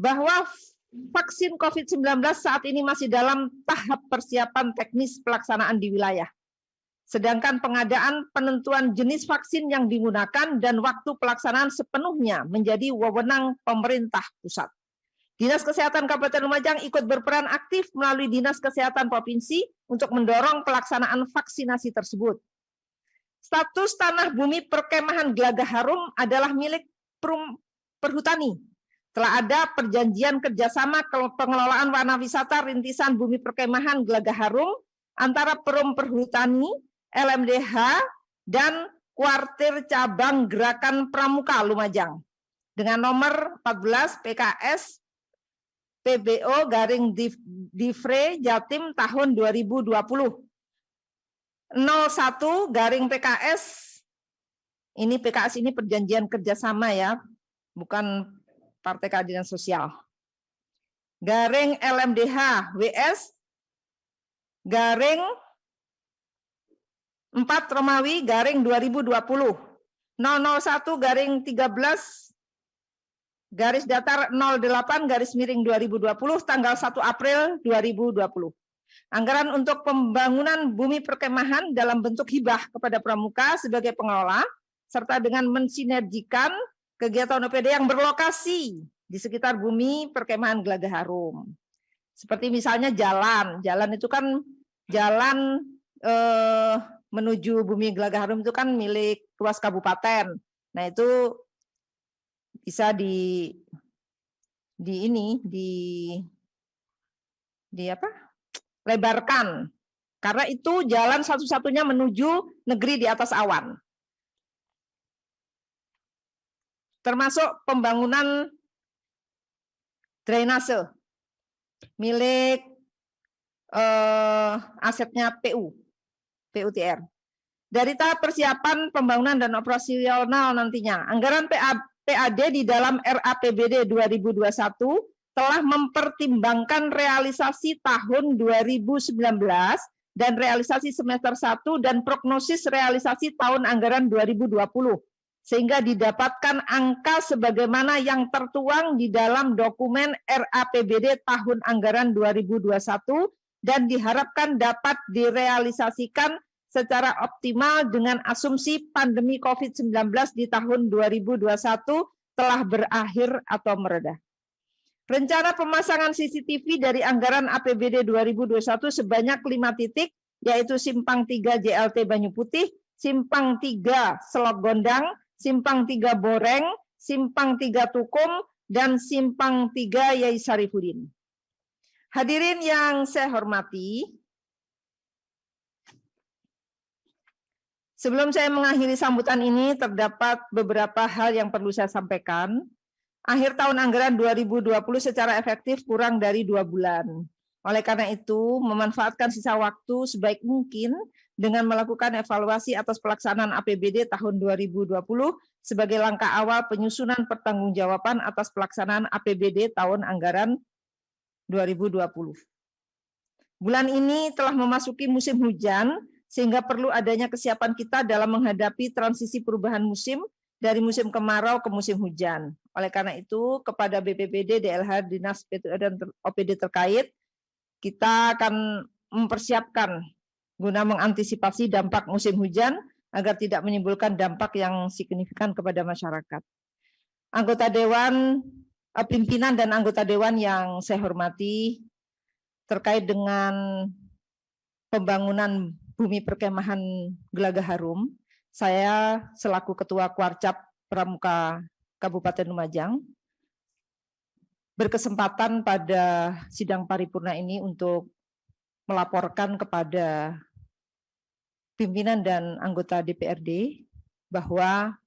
Bahwa vaksin COVID-19 saat ini masih dalam tahap persiapan teknis pelaksanaan di wilayah. Sedangkan pengadaan penentuan jenis vaksin yang digunakan dan waktu pelaksanaan sepenuhnya menjadi wewenang pemerintah pusat. Dinas Kesehatan Kabupaten Lumajang ikut berperan aktif melalui Dinas Kesehatan Provinsi untuk mendorong pelaksanaan vaksinasi tersebut. Status tanah bumi perkemahan Gelagah Harum adalah milik Perhutani. Telah ada perjanjian kerjasama pengelolaan warna wisata rintisan bumi perkemahan Gelagah Harum antara Perum Perhutani, LMDH, dan Kuartir Cabang Gerakan Pramuka Lumajang dengan nomor 14 PKS PBO garing Divre Jatim tahun 2020. 01 garing PKS, ini PKS ini perjanjian kerjasama ya, bukan Partai Keadilan Sosial. Garing LMDH WS garing 4 Romawi garing 2020. 001 garing 13 garis datar 08 garis miring 2020 tanggal 1 April 2020. Anggaran untuk pembangunan bumi perkemahan dalam bentuk hibah kepada pramuka sebagai pengelola, serta dengan mensinergikan kegiatan OPD yang berlokasi di sekitar bumi perkemahan Gelagah Harum. Seperti misalnya jalan itu kan jalan menuju bumi Gelagah Harum itu kan milik ruas kabupaten. Nah itu bisa lebarkan, karena itu jalan satu-satunya menuju negeri di atas awan. Termasuk pembangunan drainase milik asetnya PUTR. Dari tahap persiapan pembangunan dan operasional nantinya, anggaran PAD di dalam RAPBD 2021 telah mempertimbangkan realisasi tahun 2019 dan realisasi semester 1 dan prognosis realisasi tahun anggaran 2020, sehingga didapatkan angka sebagaimana yang tertuang di dalam dokumen RAPBD tahun anggaran 2021 dan diharapkan dapat direalisasikan secara optimal dengan asumsi pandemi COVID-19 di tahun 2021 telah berakhir atau mereda. Rencana pemasangan CCTV dari anggaran APBD 2021 sebanyak 5 titik, yaitu Simpang 3 JLT Banyu Putih, Simpang 3 Selok Gondang, Simpang 3 Boreng, Simpang 3 Tukum, dan Simpang 3 Yai Sarifudin. Hadirin yang saya hormati, sebelum saya mengakhiri sambutan ini, terdapat beberapa hal yang perlu saya sampaikan. Akhir tahun anggaran 2020 secara efektif kurang dari 2 bulan. Oleh karena itu, memanfaatkan sisa waktu sebaik mungkin dengan melakukan evaluasi atas pelaksanaan APBD tahun 2020 sebagai langkah awal penyusunan pertanggungjawaban atas pelaksanaan APBD tahun anggaran 2020. Bulan ini telah memasuki musim hujan, sehingga perlu adanya kesiapan kita dalam menghadapi transisi perubahan musim dari musim kemarau ke musim hujan. Oleh karena itu, kepada BPPD, DLH, Dinas PTU dan OPD terkait, kita akan mempersiapkan guna mengantisipasi dampak musim hujan agar tidak menimbulkan dampak yang signifikan kepada masyarakat. Anggota Dewan, pimpinan dan anggota Dewan yang saya hormati, terkait dengan pembangunan bumi perkemahan Gelagah Harum, saya selaku Ketua Kuarcap Pramuka Kabupaten Lumajang berkesempatan pada sidang paripurna ini untuk melaporkan kepada pimpinan dan anggota DPRD bahwa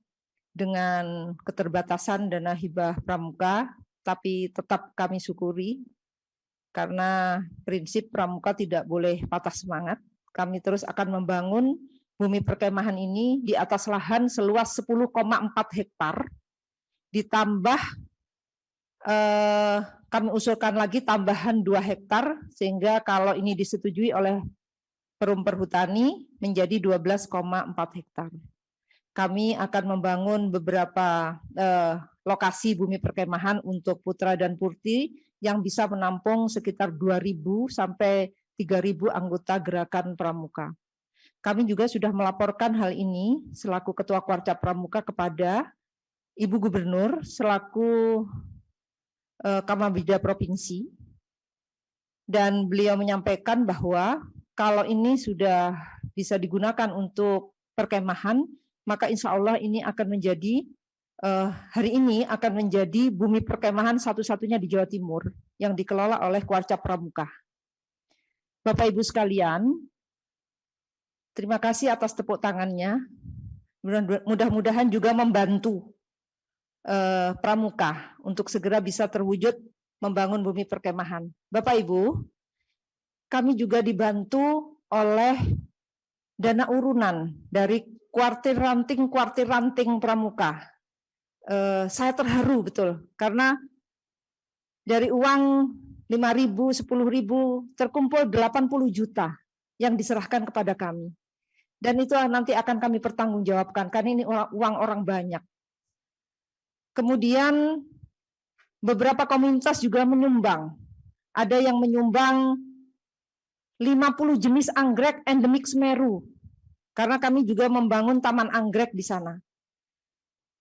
dengan keterbatasan dana hibah pramuka, tapi tetap kami syukuri karena prinsip pramuka tidak boleh patah semangat. Kami terus akan membangun bumi perkemahan ini di atas lahan seluas 10,4 hektar, ditambah kami usulkan lagi tambahan 2 hektar, sehingga kalau ini disetujui oleh Perum Perhutani menjadi 12,4 hektar. Kami akan membangun beberapa lokasi bumi perkemahan untuk putra dan putri yang bisa menampung sekitar 2.000 sampai 3.000 anggota gerakan pramuka. Kami juga sudah melaporkan hal ini selaku Ketua Kwarcap Pramuka kepada Ibu Gubernur selaku Kamabida Provinsi, dan beliau menyampaikan bahwa kalau ini sudah bisa digunakan untuk perkemahan, maka insya Allah ini akan menjadi hari ini akan menjadi bumi perkemahan satu-satunya di Jawa Timur yang dikelola oleh Kwarcap Pramuka. Bapak Ibu sekalian, terima kasih atas tepuk tangannya. Mudah-mudahan juga membantu pramuka untuk segera bisa terwujud membangun bumi perkemahan. Bapak Ibu, kami juga dibantu oleh dana urunan dari kuartir ranting pramuka. Saya terharu betul karena dari uang 5.000, 10.000 terkumpul 80 juta yang diserahkan kepada kami. Dan itu nanti akan kami pertanggungjawabkan karena ini uang orang banyak. Kemudian beberapa komunitas juga menyumbang. Ada yang menyumbang 50 jenis anggrek endemik Semeru. Karena kami juga membangun taman anggrek di sana.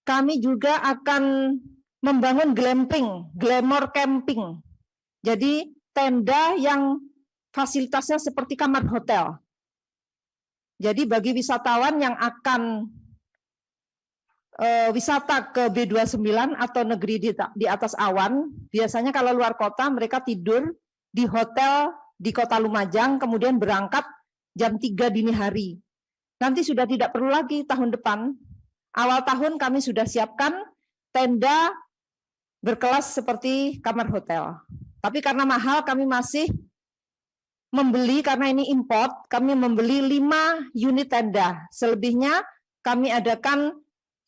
Kami juga akan membangun glamour camping. Jadi tenda yang fasilitasnya seperti kamar hotel. Jadi bagi wisatawan yang akan wisata ke B29 atau negeri di atas awan, biasanya kalau luar kota mereka tidur di hotel di Kota Lumajang, kemudian berangkat jam 3 dini hari. Nanti sudah tidak perlu lagi tahun depan, awal tahun kami sudah siapkan tenda berkelas seperti kamar hotel. Tapi karena mahal kami masih membeli, karena ini import, kami membeli 5 unit tenda. Selebihnya kami adakan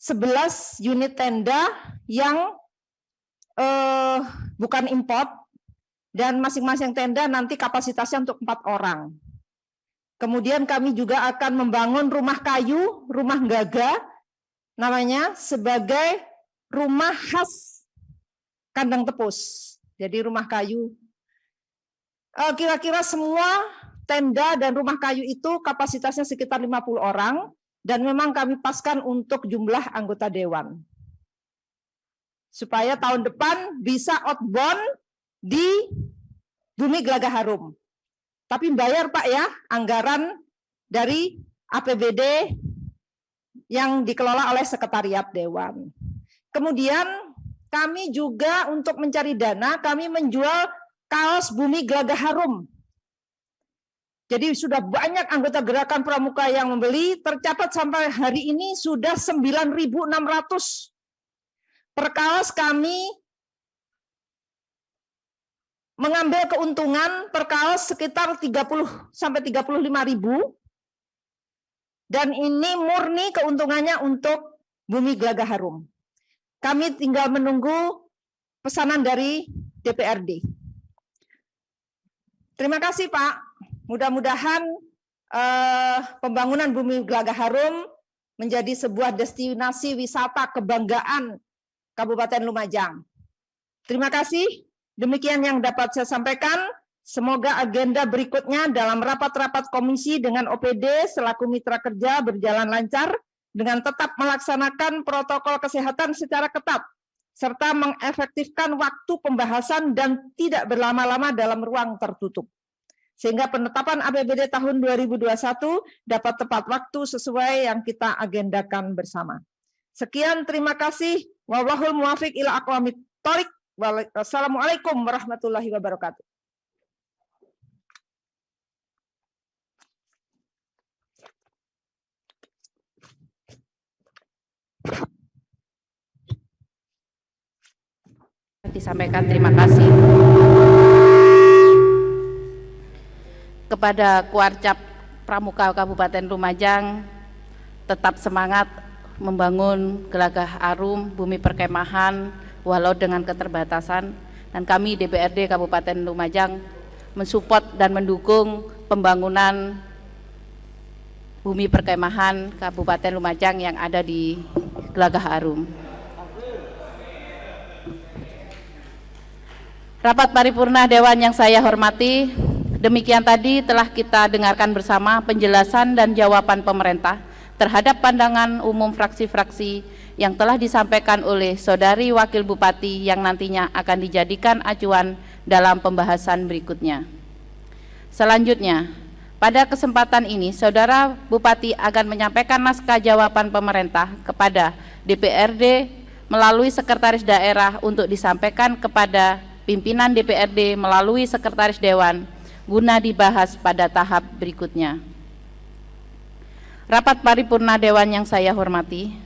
11 unit tenda yang bukan import, dan masing-masing tenda nanti kapasitasnya untuk 4 orang. Kemudian kami juga akan membangun rumah kayu, rumah gaga, namanya sebagai rumah khas kandang tepus. Jadi rumah kayu. Kira-kira semua tenda dan rumah kayu itu kapasitasnya sekitar 50 orang, dan memang kami paskan untuk jumlah anggota dewan. Supaya tahun depan bisa outbound di Bumi Gelagah Harum. Tapi bayar Pak ya, anggaran dari APBD yang dikelola oleh Sekretariat Dewan. Kemudian kami juga untuk mencari dana, kami menjual kaos Bumi Gelagah Harum. Jadi sudah banyak anggota gerakan pramuka yang membeli, tercatat sampai hari ini sudah 9.600. Per kaos kami mengambil keuntungan per kaos sekitar 30 sampai 35.000. Dan ini murni keuntungannya untuk Bumi Gelagah Harum. Kami tinggal menunggu pesanan dari DPRD. Terima kasih Pak. Mudah-mudahan pembangunan Bumi Gelagah Harum menjadi sebuah destinasi wisata kebanggaan Kabupaten Lumajang. Terima kasih. Demikian yang dapat saya sampaikan. Semoga agenda berikutnya dalam rapat-rapat komisi dengan OPD selaku mitra kerja berjalan lancar dengan tetap melaksanakan protokol kesehatan secara ketat serta mengefektifkan waktu pembahasan dan tidak berlama-lama dalam ruang tertutup. Sehingga penetapan APBD tahun 2021 dapat tepat waktu sesuai yang kita agendakan bersama. Sekian, terima kasih. Wallahul muwafiq ila aqwamit thoriq. Wassalamualaikum warahmatullahi wabarakatuh. Disampaikan terima kasih kepada Kwarcap Pramuka Kabupaten Lumajang, tetap semangat membangun Gelagah Harum, bumi perkemahan, walau dengan keterbatasan. Dan kami DPRD Kabupaten Lumajang mensupport dan mendukung pembangunan bumi perkemahan Kabupaten Lumajang yang ada di Gelagah Arum. Rapat paripurna Dewan yang saya hormati, demikian tadi telah kita dengarkan bersama penjelasan dan jawaban pemerintah terhadap pandangan umum fraksi-fraksi yang telah disampaikan oleh Saudari Wakil Bupati yang nantinya akan dijadikan acuan dalam pembahasan berikutnya. Selanjutnya, pada kesempatan ini Saudara Bupati akan menyampaikan naskah jawaban pemerintah kepada DPRD melalui Sekretaris Daerah untuk disampaikan kepada pimpinan DPRD melalui Sekretaris Dewan guna dibahas pada tahap berikutnya. Rapat paripurna Dewan yang saya hormati,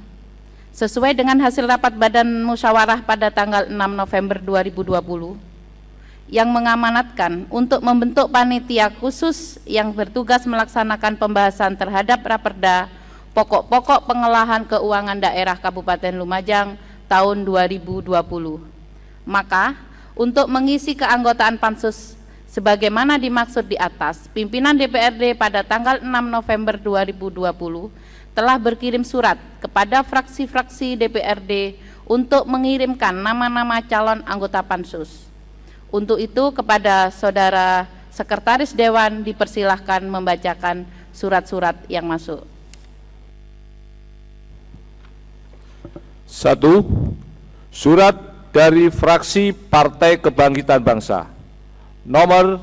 sesuai dengan hasil rapat Badan Musyawarah pada tanggal 6 November 2020 yang mengamanatkan untuk membentuk panitia khusus yang bertugas melaksanakan pembahasan terhadap Raperda Pokok-pokok Pengolahan Keuangan Daerah Kabupaten Lumajang tahun 2020. Maka untuk mengisi keanggotaan Pansus sebagaimana dimaksud di atas, pimpinan DPRD pada tanggal 6 November 2020 telah berkirim surat kepada fraksi-fraksi DPRD untuk mengirimkan nama-nama calon anggota Pansus. Untuk itu kepada Saudara Sekretaris Dewan dipersilahkan membacakan surat-surat yang masuk. 1. Surat dari fraksi Partai Kebangkitan Bangsa nomor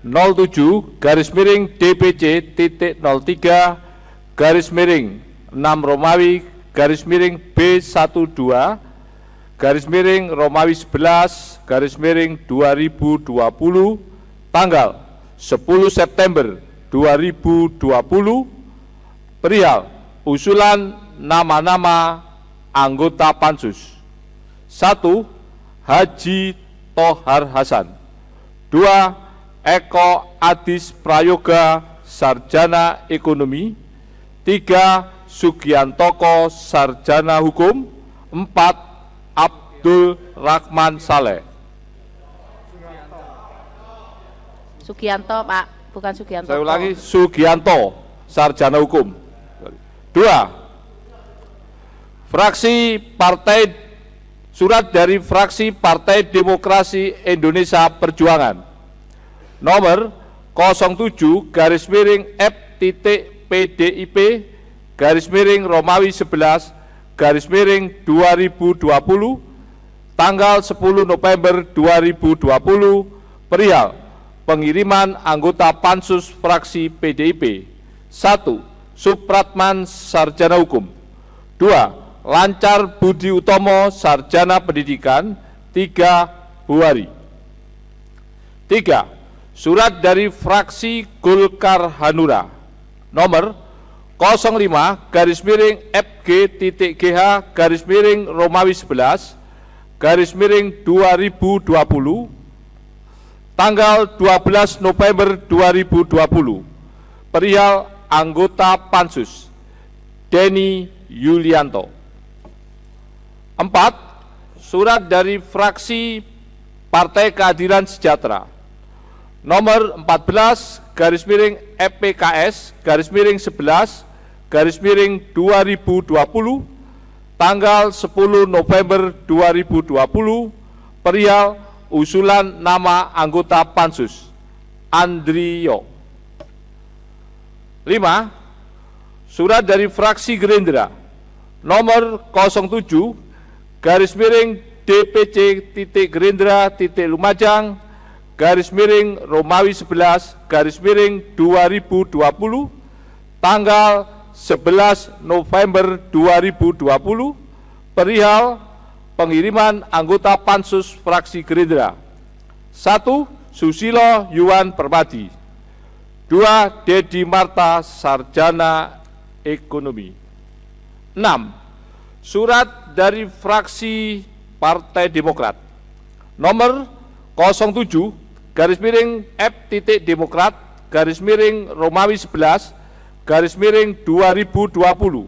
07/DPC.03/6 Romawi B12/Romawi 11/2020 tanggal 10 September 2020 perihal usulan nama-nama anggota Pansus. 1. Haji Tohar Hasan. 2. Eko Adis Prayoga, Sarjana Ekonomi. 3. Sugiantoko, Sarjana Hukum. 4. Abdul Rahman Saleh. Sugianto, Pak, bukan Sugianto. Saya ulangi, Sugianto, Sarjana Hukum. 2. Surat dari fraksi Partai Demokrasi Indonesia Perjuangan nomor 07/F.PDIP/Romawi 11/2020 tanggal 10 November 2020 perihal pengiriman anggota Pansus fraksi PDIP. 1. Supratman, Sarjana Hukum. 2. Lancar Budi Utomo, Sarjana Pendidikan. 3. Buhari. 3. Surat dari fraksi Golkar Hanura nomor 05/FG.GH/Romawi 11/2020 tanggal 12 November 2020 perihal anggota Pansus Denny Yulianto. 4. Surat dari fraksi Partai Keadilan Sejahtera nomor 14/PKS/11/2020 tanggal 10 November 2020 perihal usulan nama anggota Pansus Andrio. 5. Surat dari fraksi Gerindra nomor 07/DPC.Gerindra.Lumajang/Romawi 11/2020 tanggal 11 November 2020 perihal pengiriman anggota Pansus fraksi Gerindra. 1. Susilo Yuwan Permadi. 2. Dedi Marta, Sarjana Ekonomi. 6. Surat dari fraksi Partai Demokrat nomor 07/F.Demokrat/Romawi 11/2020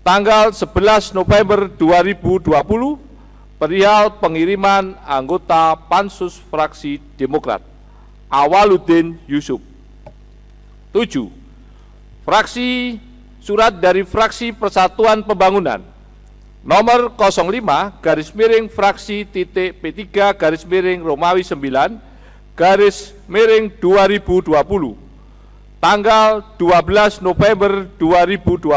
tanggal 11 November 2020 perihal pengiriman anggota Pansus Fraksi Demokrat Awaludin Yusuf. 7. Surat dari Fraksi Persatuan Pembangunan nomor 05 garis miring fraksi titik P3 garis miring Romawi 9 garis miring 2020 tanggal 12 November 2020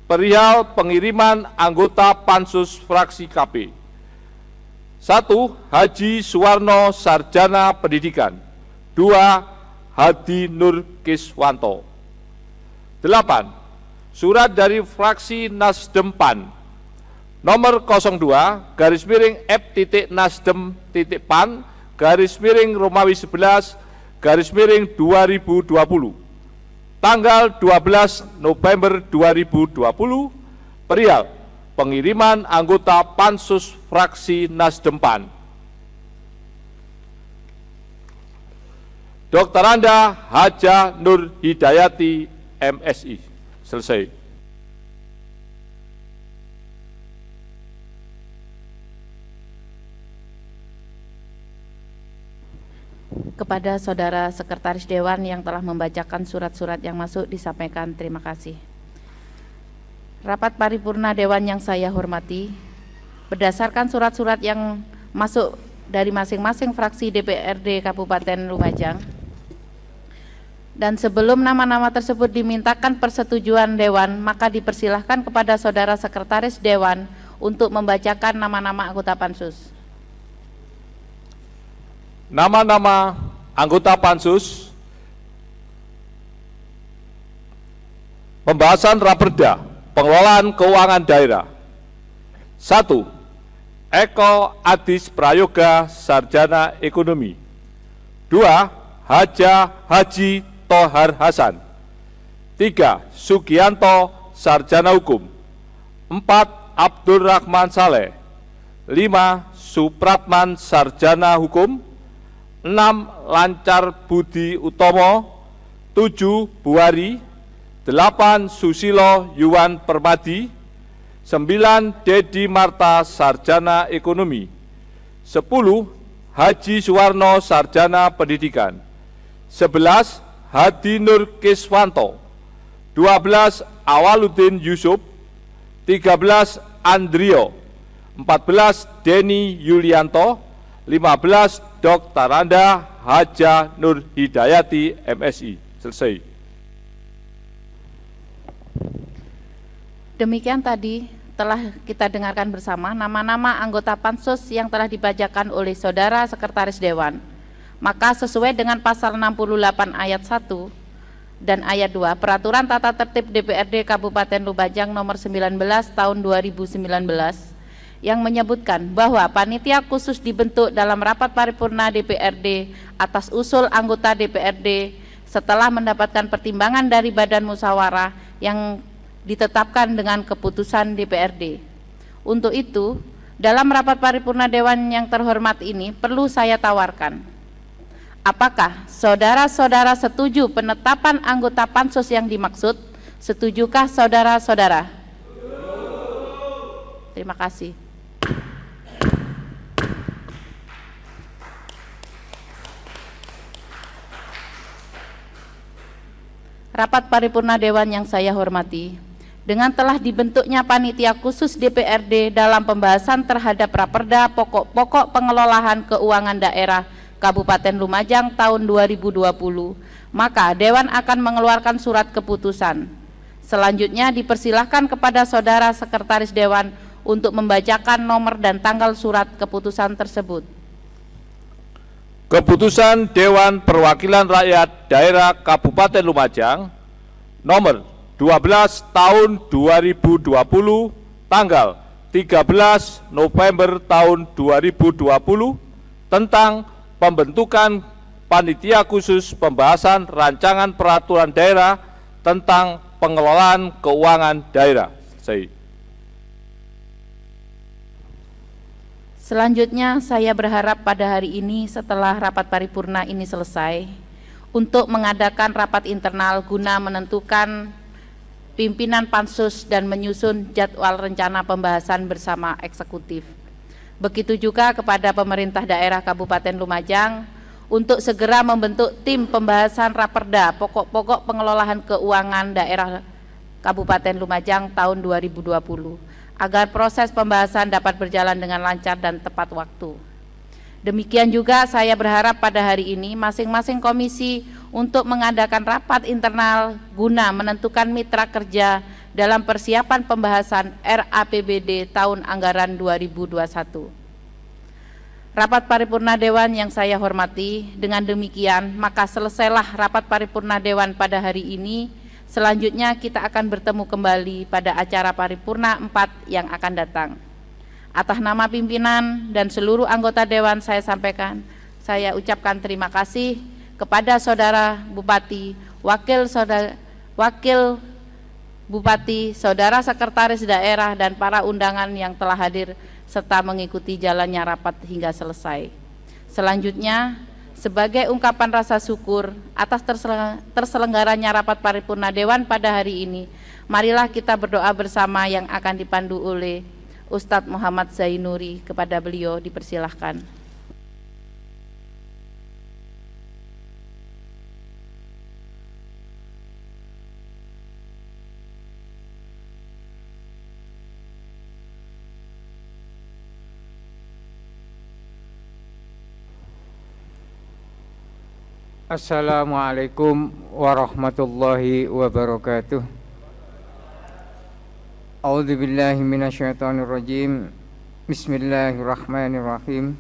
perihal pengiriman anggota Pansus Fraksi KP. 1. Haji Suwarno Sarjana Pendidikan. 2. Hadi Nur Kiswanto. 8. Surat dari Fraksi Nasdem PAN nomor 02 garis miring F.Nasdem.PAN garis miring Romawi 11 garis miring 2020 tanggal 12 November 2020 perihal pengiriman anggota Pansus Fraksi Nasdem PAN. Dr. Anda Haja Nur Hidayati MSI. Selesai. Kepada Saudara Sekretaris Dewan yang telah membacakan surat-surat yang masuk disampaikan terima kasih. Rapat paripurna Dewan yang saya hormati, berdasarkan surat-surat yang masuk dari masing-masing fraksi DPRD Kabupaten Lumajang, dan sebelum nama-nama tersebut dimintakan persetujuan Dewan, maka dipersilahkan kepada Saudara Sekretaris Dewan untuk membacakan nama-nama anggota Pansus. Nama-nama anggota Pansus pembahasan Raperda Pengelolaan Keuangan Daerah. 1. Eko Adis Prayoga Sarjana Ekonomi. 2. Haji Tohar Hasan. 3. Sugianto Sarjana Hukum. 4. Abdul Rahman Saleh. 5. Supratman Sarjana Hukum. 6. Lancar Budi Utomo. 7. Buari. 8. Susilo Yuwan Permadi. 9. Dedi Marta Sarjana Ekonomi. 10. Haji Suwarno Sarjana Pendidikan. 11. Hadi Nur Kiswanto. 12. Awaludin Yusuf. 13. Andrio. 14. Denny Yulianto. 15. Dr. Anda Haja Nur Hidayati MSI. Selesai. Demikian tadi telah kita dengarkan bersama nama-nama anggota Pansus yang telah dibacakan oleh Saudara Sekretaris Dewan. Maka sesuai dengan pasal 68 ayat 1 dan ayat 2 Peraturan Tata Tertib DPRD Kabupaten Lumajang nomor 19 tahun 2019 yang menyebutkan bahwa panitia khusus dibentuk dalam rapat paripurna DPRD atas usul anggota DPRD setelah mendapatkan pertimbangan dari Badan Musyawarah yang ditetapkan dengan keputusan DPRD. Untuk itu, dalam rapat paripurna Dewan yang terhormat ini perlu saya tawarkan, apakah saudara-saudara setuju penetapan anggota Pansus yang dimaksud? Setujukah saudara-saudara? Terima kasih. Rapat paripurna Dewan yang saya hormati, dengan telah dibentuknya panitia khusus DPRD dalam pembahasan terhadap Raperda Pokok-pokok Pengelolaan Keuangan Daerah Kabupaten Lumajang tahun 2020, maka Dewan akan mengeluarkan surat keputusan. Selanjutnya dipersilahkan kepada Saudara Sekretaris Dewan untuk membacakan nomor dan tanggal surat keputusan tersebut. Keputusan Dewan Perwakilan Rakyat Daerah Kabupaten Lumajang nomor 12 tahun 2020 tanggal 13 November tahun 2020 tentang pembentukan panitia khusus pembahasan rancangan peraturan daerah tentang pengelolaan keuangan daerah. Selanjutnya saya berharap pada hari ini setelah rapat paripurna ini selesai untuk mengadakan rapat internal guna menentukan pimpinan Pansus dan menyusun jadwal rencana pembahasan bersama eksekutif. Begitu juga kepada pemerintah daerah Kabupaten Lumajang untuk segera membentuk tim pembahasan Raperda pokok-pokok pengelolaan keuangan daerah Kabupaten Lumajang tahun 2020 agar proses pembahasan dapat berjalan dengan lancar dan tepat waktu. Demikian juga saya berharap pada hari ini masing-masing komisi untuk mengadakan rapat internal guna menentukan mitra kerja dalam persiapan pembahasan RAPBD tahun anggaran 2021. Rapat paripurna Dewan yang saya hormati, dengan demikian maka selesailah rapat paripurna Dewan pada hari ini. Selanjutnya kita akan bertemu kembali pada acara paripurna 4 yang akan datang. Atas nama pimpinan dan seluruh anggota Dewan saya saya ucapkan terima kasih kepada Saudara Bupati, Wakil Bupati, Saudara Sekretaris Daerah dan para undangan yang telah hadir serta mengikuti jalannya rapat hingga selesai. Selanjutnya, sebagai ungkapan rasa syukur atas terselenggaranya rapat paripurna Dewan pada hari ini, marilah kita berdoa bersama yang akan dipandu oleh Ustadz Muhammad Zainuri. Kepada beliau dipersilahkan. Assalamualaikum warahmatullahi wabarakatuh. A'udzu billahi minasyaitonir rajim. Bismillahirrahmanirrahim.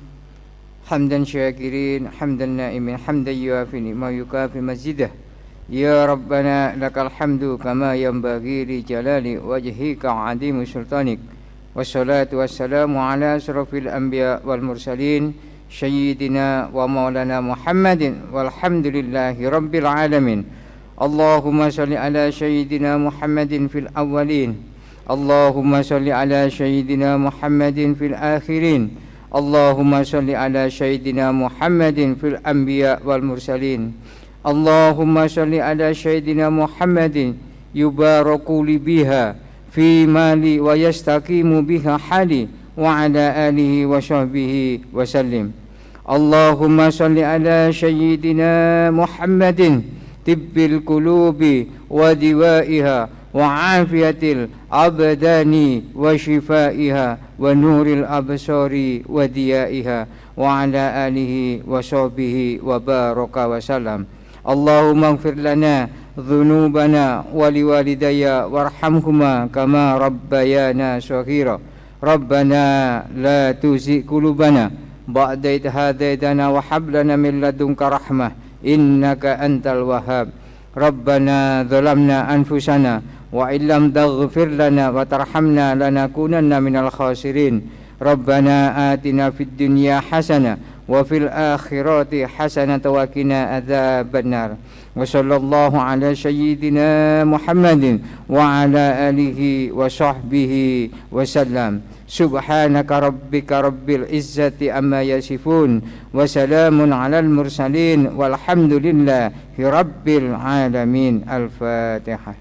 Hamdan syakirin, hamdan na'imin, hamdan yuafi ni'ma yukafi mazidah. Ya Rabbana lakal hamdu kama yanbaghi li jalali wajhika 'azimu sultanik. Wassalatu wassalamu ala asrafil anbiya wal mursalin Sayyidina wa maulana Muhammadin walhamdulillahi rabbil alamin. Allahumma salli ala Sayyidina Muhammadin fil awwalin, Allahumma salli ala Sayyidina Muhammadin fil akhirin, Allahumma salli ala Sayyidina Muhammadin fil anbiya wal mursalin. Allahumma salli ala Sayyidina Muhammadin yubaraku li biha fi mali wa yastaqimu biha hali wa ala alihi wa sahbihi wa sallim. Allahumma salli ala Sayyidina Muhammadin tibbil qulubi wa diwa'iha wa afiyatil abdani wa shifaiha wa nuril absari wa diya'iha wa ala alihi wa sahbihi wa baraka wa salam. Allahumma ighfir lana dhunubana wa liwalidayya warhamhuma kama rabbayana shaghira. Rabbana la tuzigh qulubana ba'da idh hadaytana wa hab lana min ladunka rahmah innaka antal wahhab. Rabbana zalamna anfusana wa illam taghfir lana wa tarhamna lanakunanna minal khasirin. Rabbana atina fid dunya hasanah wa fil akhirati hasanah wa qina adzabannar. Wa sallallahu ala sayyidina Muhammadin wa ala alihi wa sahbihi wa sallam. Subhanaka rabbika rabbil izzati amma yasifun wa salamun alal mursalin walhamdulillahi rabbil alamin. Al-Fatihah.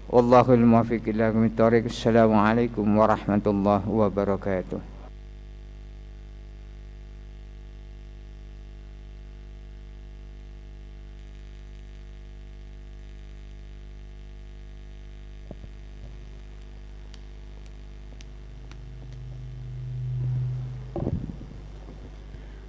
Wallahul muwaffiq ila aqwamit thoriq. Assalamualaikum warahmatullahi wabarakatuh.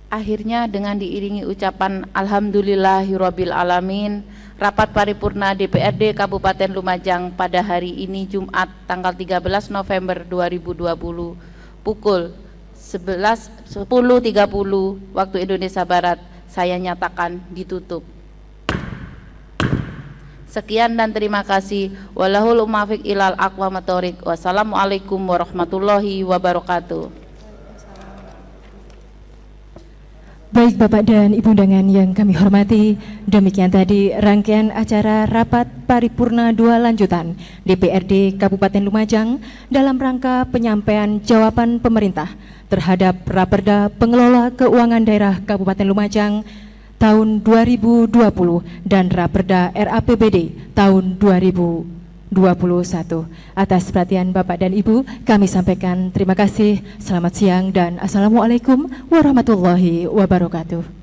Akhirnya dengan diiringi ucapan Alhamdulillahirabbil alamin, rapat paripurna DPRD Kabupaten Lumajang pada hari ini Jumat tanggal 13 November 2020 pukul 10.30 waktu Indonesia Barat saya nyatakan ditutup. Sekian dan terima kasih. Wallahul muwaffiq ilal aqwamit thoriq. Wassalamualaikum warahmatullahi wabarakatuh. Baik Bapak dan Ibu undangan yang kami hormati, demikian tadi rangkaian acara rapat paripurna 2 lanjutan DPRD Kabupaten Lumajang dalam rangka penyampaian jawaban pemerintah terhadap Raperda Pengelola Keuangan Daerah Kabupaten Lumajang tahun 2020 dan Raperda RAPBD tahun 2021. Atas perhatian Bapak dan Ibu, kami sampaikan terima kasih, selamat siang, dan Assalamualaikum warahmatullahi wabarakatuh.